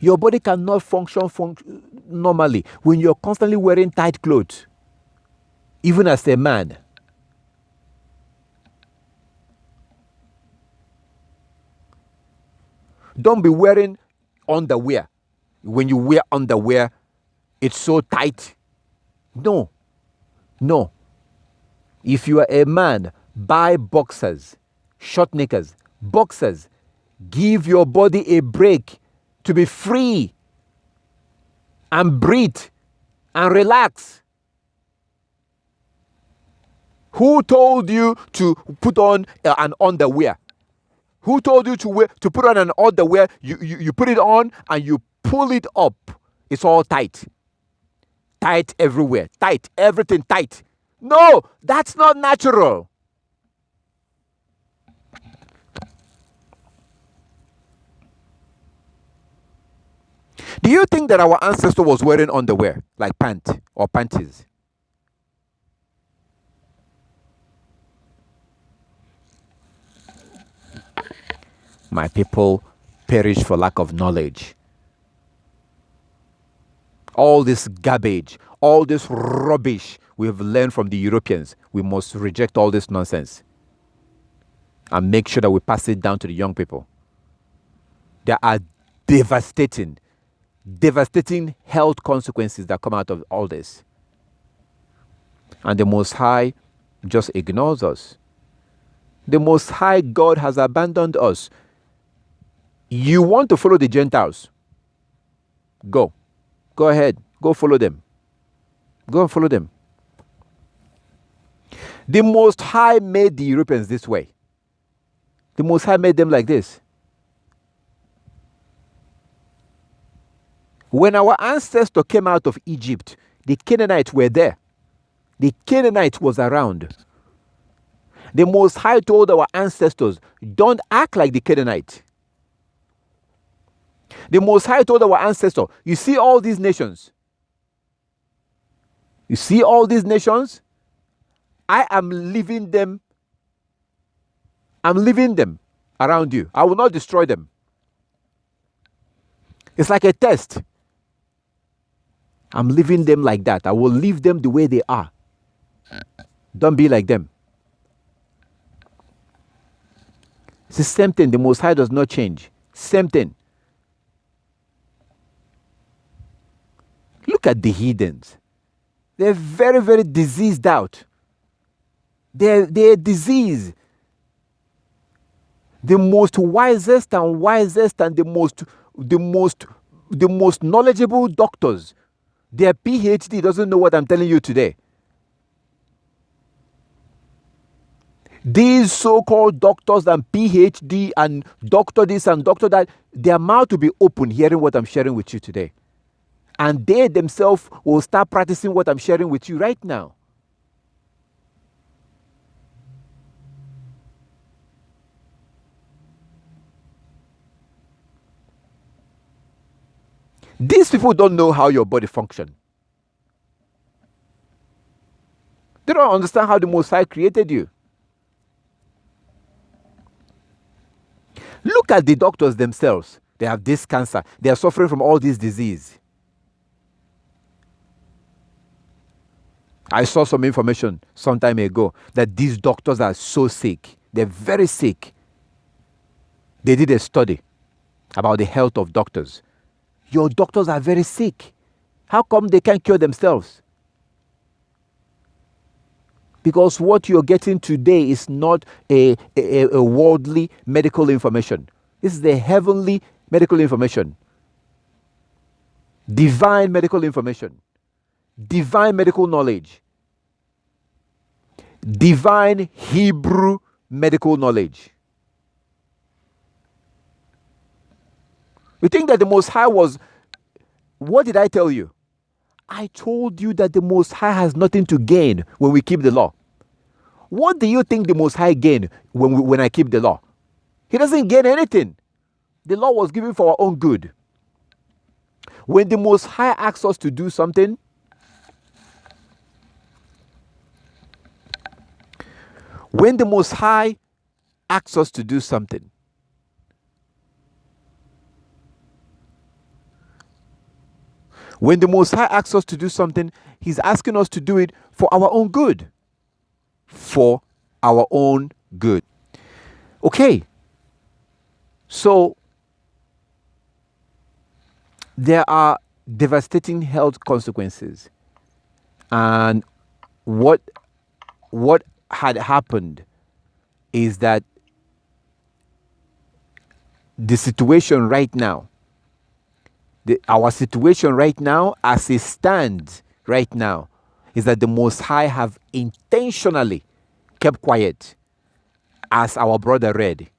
Your body cannot function normally when you're constantly wearing tight clothes, even as a man. Don't be wearing underwear. When you wear underwear, it's so tight. No. If you are a man, buy boxers, short knickers, boxers. Give your body a break to be free and breathe and relax. Who told you to put on an underwear? Who told you to put on an underwear? You put it on and you pull it up. It's all tight. Tight everywhere. Tight. Everything tight. No, that's not natural. Do you think that our ancestor was wearing underwear, like pant or panties? My people perish for lack of knowledge. All this garbage, all this rubbish we have learned from the Europeans, we must reject all this nonsense and make sure that we pass it down to the young people. There are devastating health consequences that come out of all this. And the Most High just ignores us. The Most High God has abandoned us. You want to follow the Gentiles? Go ahead. Go follow them. Go and follow them. The Most High made the Europeans this way. The Most High made them like this. When our ancestors came out of Egypt, the Canaanites were there. The Canaanite was around. The Most High told our ancestors, don't act like the Canaanite. The Most High told our ancestors, you see all these nations? You see all these nations? I am leaving them. I'm leaving them around you. I will not destroy them. It's like a test. I'm leaving them like that. I will leave them the way they are. Don't be like them. It's the same thing. The Most High does not change. Same thing. Look at the heathens. They're very, very diseased out. They're diseased. The most wisest and the most knowledgeable doctors, their PhD doesn't know what I'm telling you today. These so-called doctors and PhD and doctor this and doctor that, their mouth will be open hearing what I'm sharing with you today. And they themselves will start practicing what I'm sharing with you right now. These people don't know how your body functions. They don't understand how the Most High created you. Look at the doctors themselves. They have this cancer. They are suffering from all this disease. I saw some information some time ago that these doctors are so sick. They're very sick. They did a study about the health of doctors. Your doctors are very sick. How come they can't cure themselves? Because what you're getting today is not a worldly medical information. This is the heavenly medical information. Divine medical information. divine medical knowledge, divine Hebrew medical knowledge. You think that the Most High was, what did I tell you? I told you that the Most High has nothing to gain when we keep the law. What do you think the Most High gain when I keep the law? He doesn't gain anything. The law was given for our own good. When the Most High asks us to do something, when the Most High asks us to do something, when the Most High asks us to do something, He's asking us to do it for our own good. For our own good. Okay. So, there are devastating health consequences. And what had happened is that the situation right now, our situation right now, as it stands right now, is that the Most High have intentionally kept quiet, as our brother read.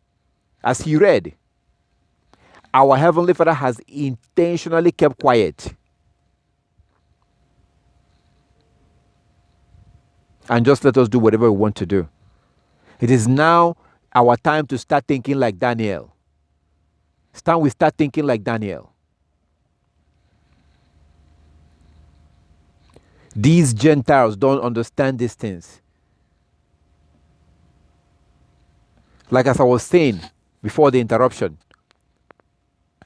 As he read, our Heavenly Father has intentionally kept quiet. And just let us do whatever we want to do. It is now our time to start thinking like Daniel. We start thinking like Daniel. These Gentiles don't understand these things. Like as I was saying before the interruption,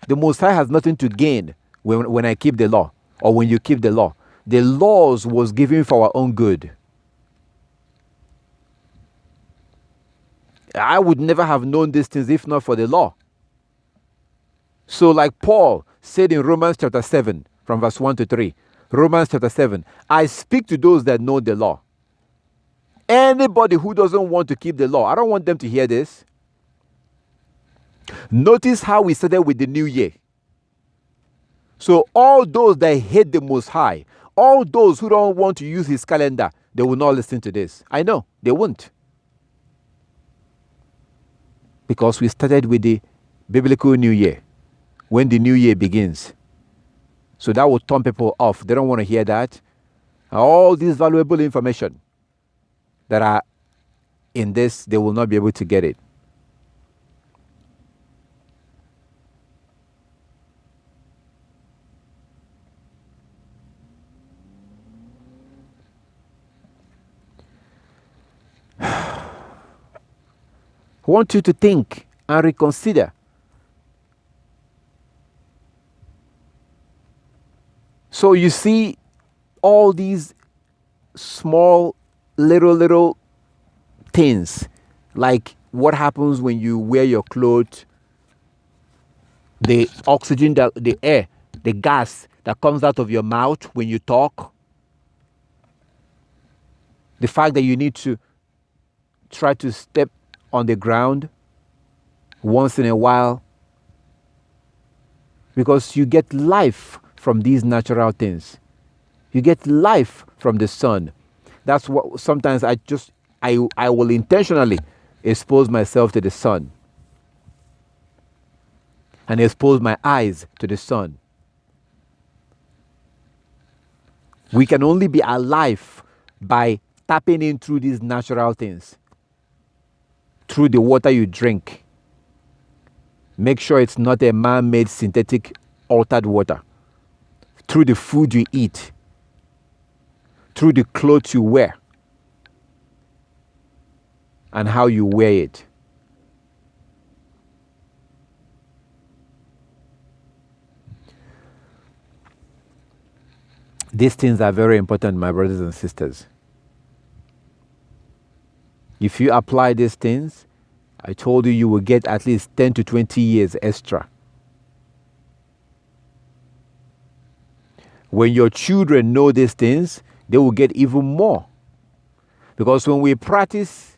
the Most High has nothing to gain when I keep the law, or when you keep the law. The laws was given for our own good. I would never have known these things if not for the law. So like Paul said in Romans chapter 7, from verse 1 to 3, Romans chapter 7, I speak to those that know the law. Anybody who doesn't want to keep the law, I don't want them to hear this. Notice how we started with the new year. So all those that hate the Most High, all those who don't want to use his calendar, they will not listen to this. I know, they won't. Because we started with the biblical new year, when the new year begins. So that will turn people off. They don't want to hear that. All this valuable information that are in this, they will not be able to get it. I want you to think and reconsider. So you see all these small, little things, like what happens when you wear your clothes, the oxygen, the air, the gas that comes out of your mouth when you talk, the fact that you need to try to step on the ground once in a while, because you get life from these natural things. You get life from the sun. That's what sometimes I will intentionally expose myself to the sun and expose my eyes to the sun. We can only be alive by tapping in through these natural things. Through the water you drink. Make sure it's not a man-made synthetic altered water. Through the food you eat. Through the clothes you wear. And how you wear it. These things are very important, my brothers and sisters. If you apply these things, I told you you will get at least 10 to 20 years extra. When your children know these things, they will get even more. Because when we practice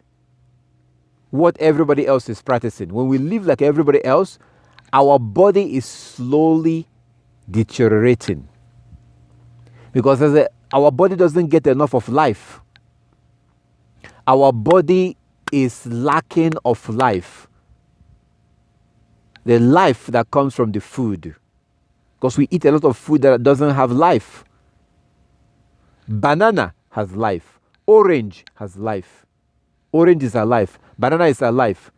what everybody else is practicing, when we live like everybody else, our body is slowly deteriorating. Because our body doesn't get enough of life. Our body is lacking of life. The life that comes from the food. Because we eat a lot of food that doesn't have life. Banana has life. Orange has life. Orange is alive. Banana is alive.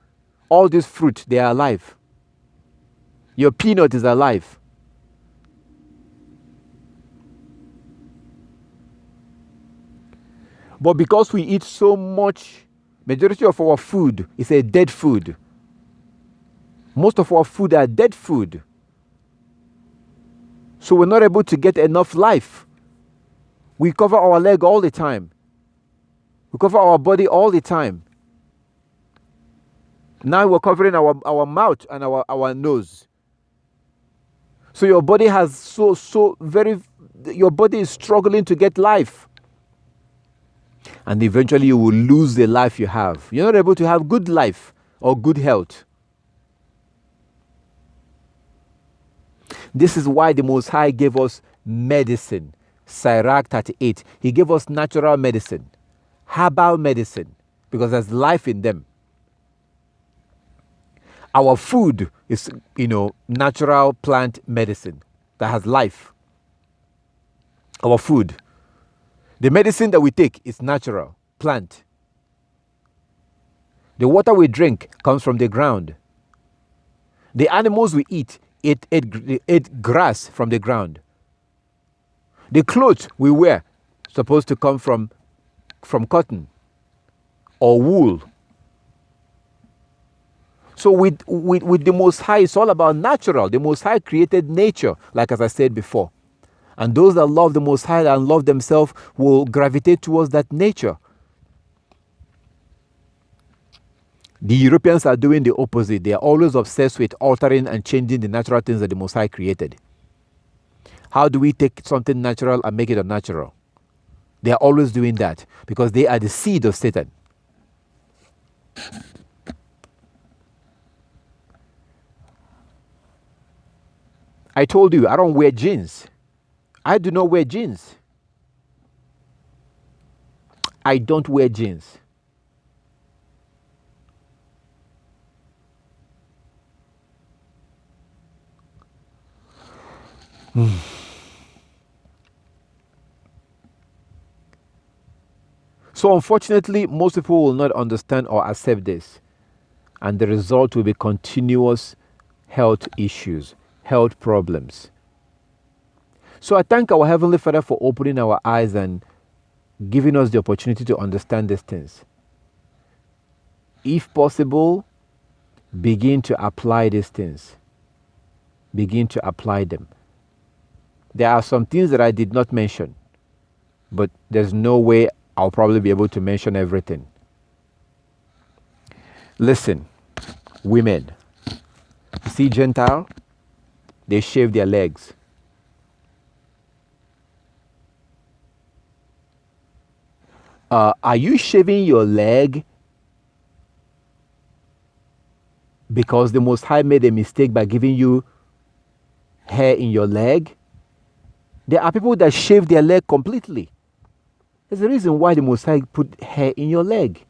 All these fruit, they are alive. Your peanut is alive. But because we eat so much, majority of our food is a dead food. Most of our food are dead food. So we're not able to get enough life. We cover our leg all the time. We cover our body all the time. Now we're covering our mouth and our nose. So your body has your body is struggling to get life. And eventually you will lose the life you have. You're not able to have good life or good health. This is why the Most High gave us medicine. Sirach 38. He gave us natural medicine. Herbal medicine. Because there's life in them. Our food is, natural plant medicine that has life. Our food. The medicine that we take is natural, plant. The water we drink comes from the ground. The animals we eat ate grass from the ground. The clothes we wear supposed to come from cotton or wool. So with the Most High, it's all about natural. The Most High created nature, like as I said before. And those that love the Most High and love themselves will gravitate towards that nature. The Europeans are doing the opposite. They are always obsessed with altering and changing the natural things that the Most High created. How do we take something natural and make it unnatural? They are always doing that because they are the seed of Satan. I told you, I don't wear jeans. I do not wear jeans. I don't wear jeans. So unfortunately, most people will not understand or accept this. And the result will be continuous health issues, health problems. So I thank our Heavenly Father for opening our eyes and giving us the opportunity to understand these things. If possible, begin to apply these things. Begin to apply them. There are some things that I did not mention, but there's no way I'll probably be able to mention everything. Listen, women, you see Gentile? They shave their legs. Are you shaving your leg because the Most High made a mistake by giving you hair in your leg? There are people that shave their leg completely. There's a reason why the Most High put hair in your leg.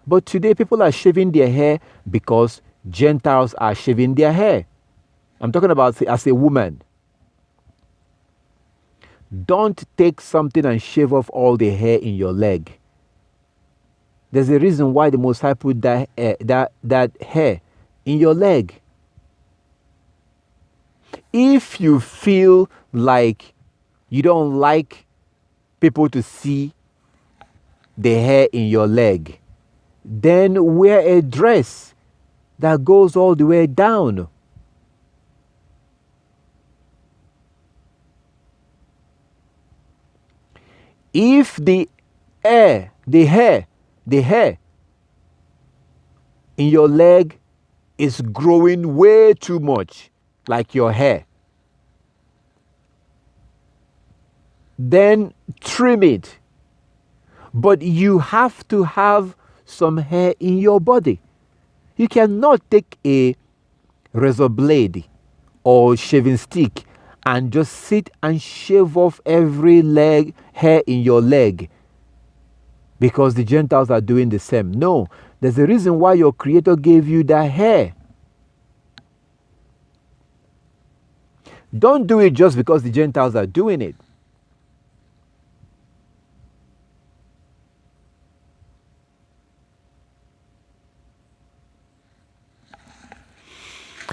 But today people are shaving their hair because Gentiles are shaving their hair. I'm talking about as a woman. Don't take something and shave off all the hair in your leg. There's a reason why the Most High put that hair in your leg. If you feel like you don't like people to see the hair in your leg, then wear a dress that goes all the way down. If the hair in your leg is growing way too much, like your hair, then trim it. But you have to have some hair in your body. You cannot take a razor blade or shaving stick and just sit and shave off every hair in your leg because the Gentiles are doing the same. No, there's a reason why your Creator gave you that hair. Don't do it just because the Gentiles are doing it.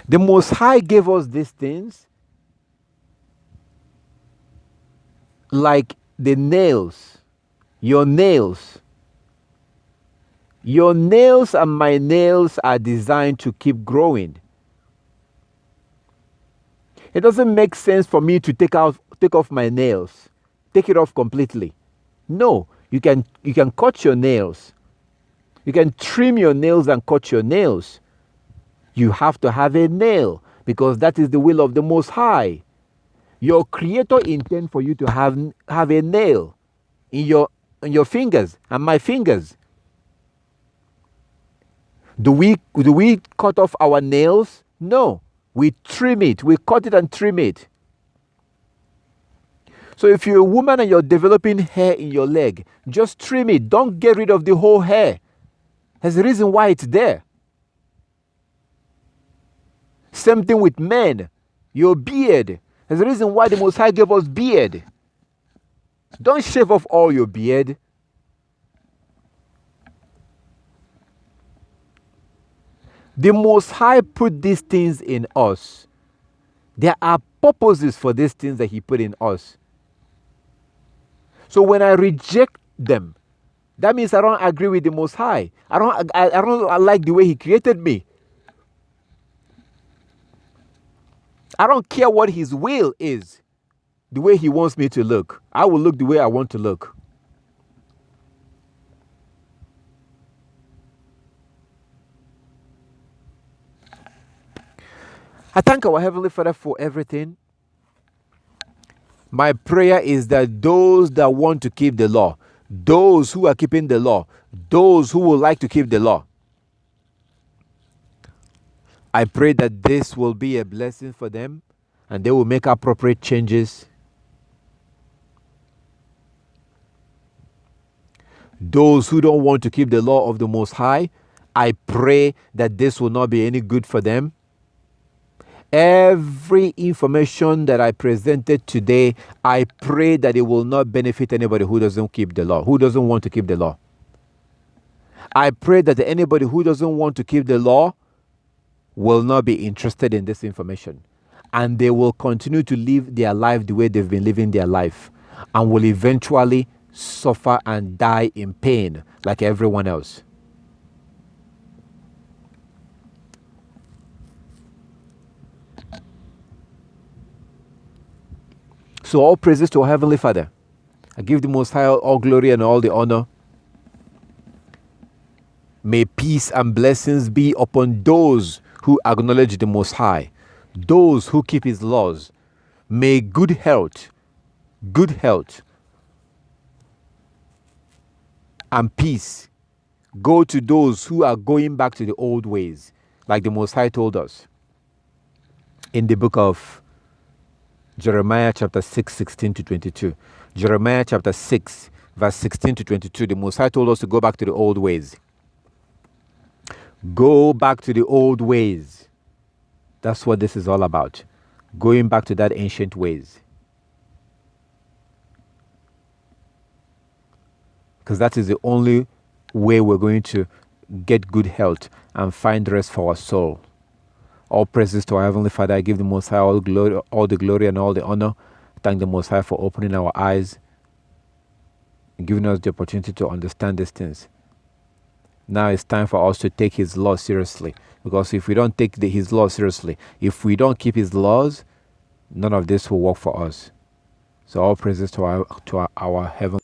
The Most High gave us these things like the nails, your nails. Your nails and my nails are designed to keep growing. It doesn't make sense for me to take off my nails, take it off completely. No, you can cut your nails. You can trim your nails and cut your nails. You have to have a nail because that is the will of the Most High. Your Creator intends for you to have a nail in your fingers and my fingers. Do we cut off our nails? No. We trim it. We cut it and trim it. So if you're a woman and you're developing hair in your leg, just trim it. Don't get rid of the whole hair. There's a reason why it's there. Same thing with men. Your beard. There's a reason why the Most High gave us beard. Don't shave off all your beard. The Most High put these things in us. There are purposes for these things that He put in us. So when I reject them, that means I don't agree with the Most High. I don't like the way He created me. I don't care what His will is, the way He wants me to look. I will look the way I want to look. I thank our Heavenly Father for everything. My prayer is that those that want to keep the law, those who are keeping the law, those who would like to keep the law, I pray that this will be a blessing for them and they will make appropriate changes. Those who don't want to keep the law of the Most High, I pray that this will not be any good for them. Every information that I presented today, I pray that it will not benefit anybody who doesn't keep the law, who doesn't want to keep the law. I pray that anybody who doesn't want to keep the law will not be interested in this information. And they will continue to live their life the way they've been living their life and will eventually suffer and die in pain like everyone else. So all praises to our Heavenly Father. I give the Most High all glory and all the honor. May peace and blessings be upon those who acknowledge the Most High, those who keep His laws. May good health and peace go to those who are going back to the old ways, like the Most High told us in the book of Jeremiah chapter 6, 16 to 22. Jeremiah chapter 6, verse 16 to 22. The Most High told us to go back to the old ways. Go back to the old ways. That's what this is all about. Going back to that ancient ways. Because that is the only way we're going to get good health and find rest for our soul. All praises to our Heavenly Father. I give the Most High all the glory and all the honor. Thank the Most High for opening our eyes and giving us the opportunity to understand these things. Now it's time for us to take His law seriously. Because if we don't take His law seriously, if we don't keep His laws, none of this will work for us. So all praises to our Heavenly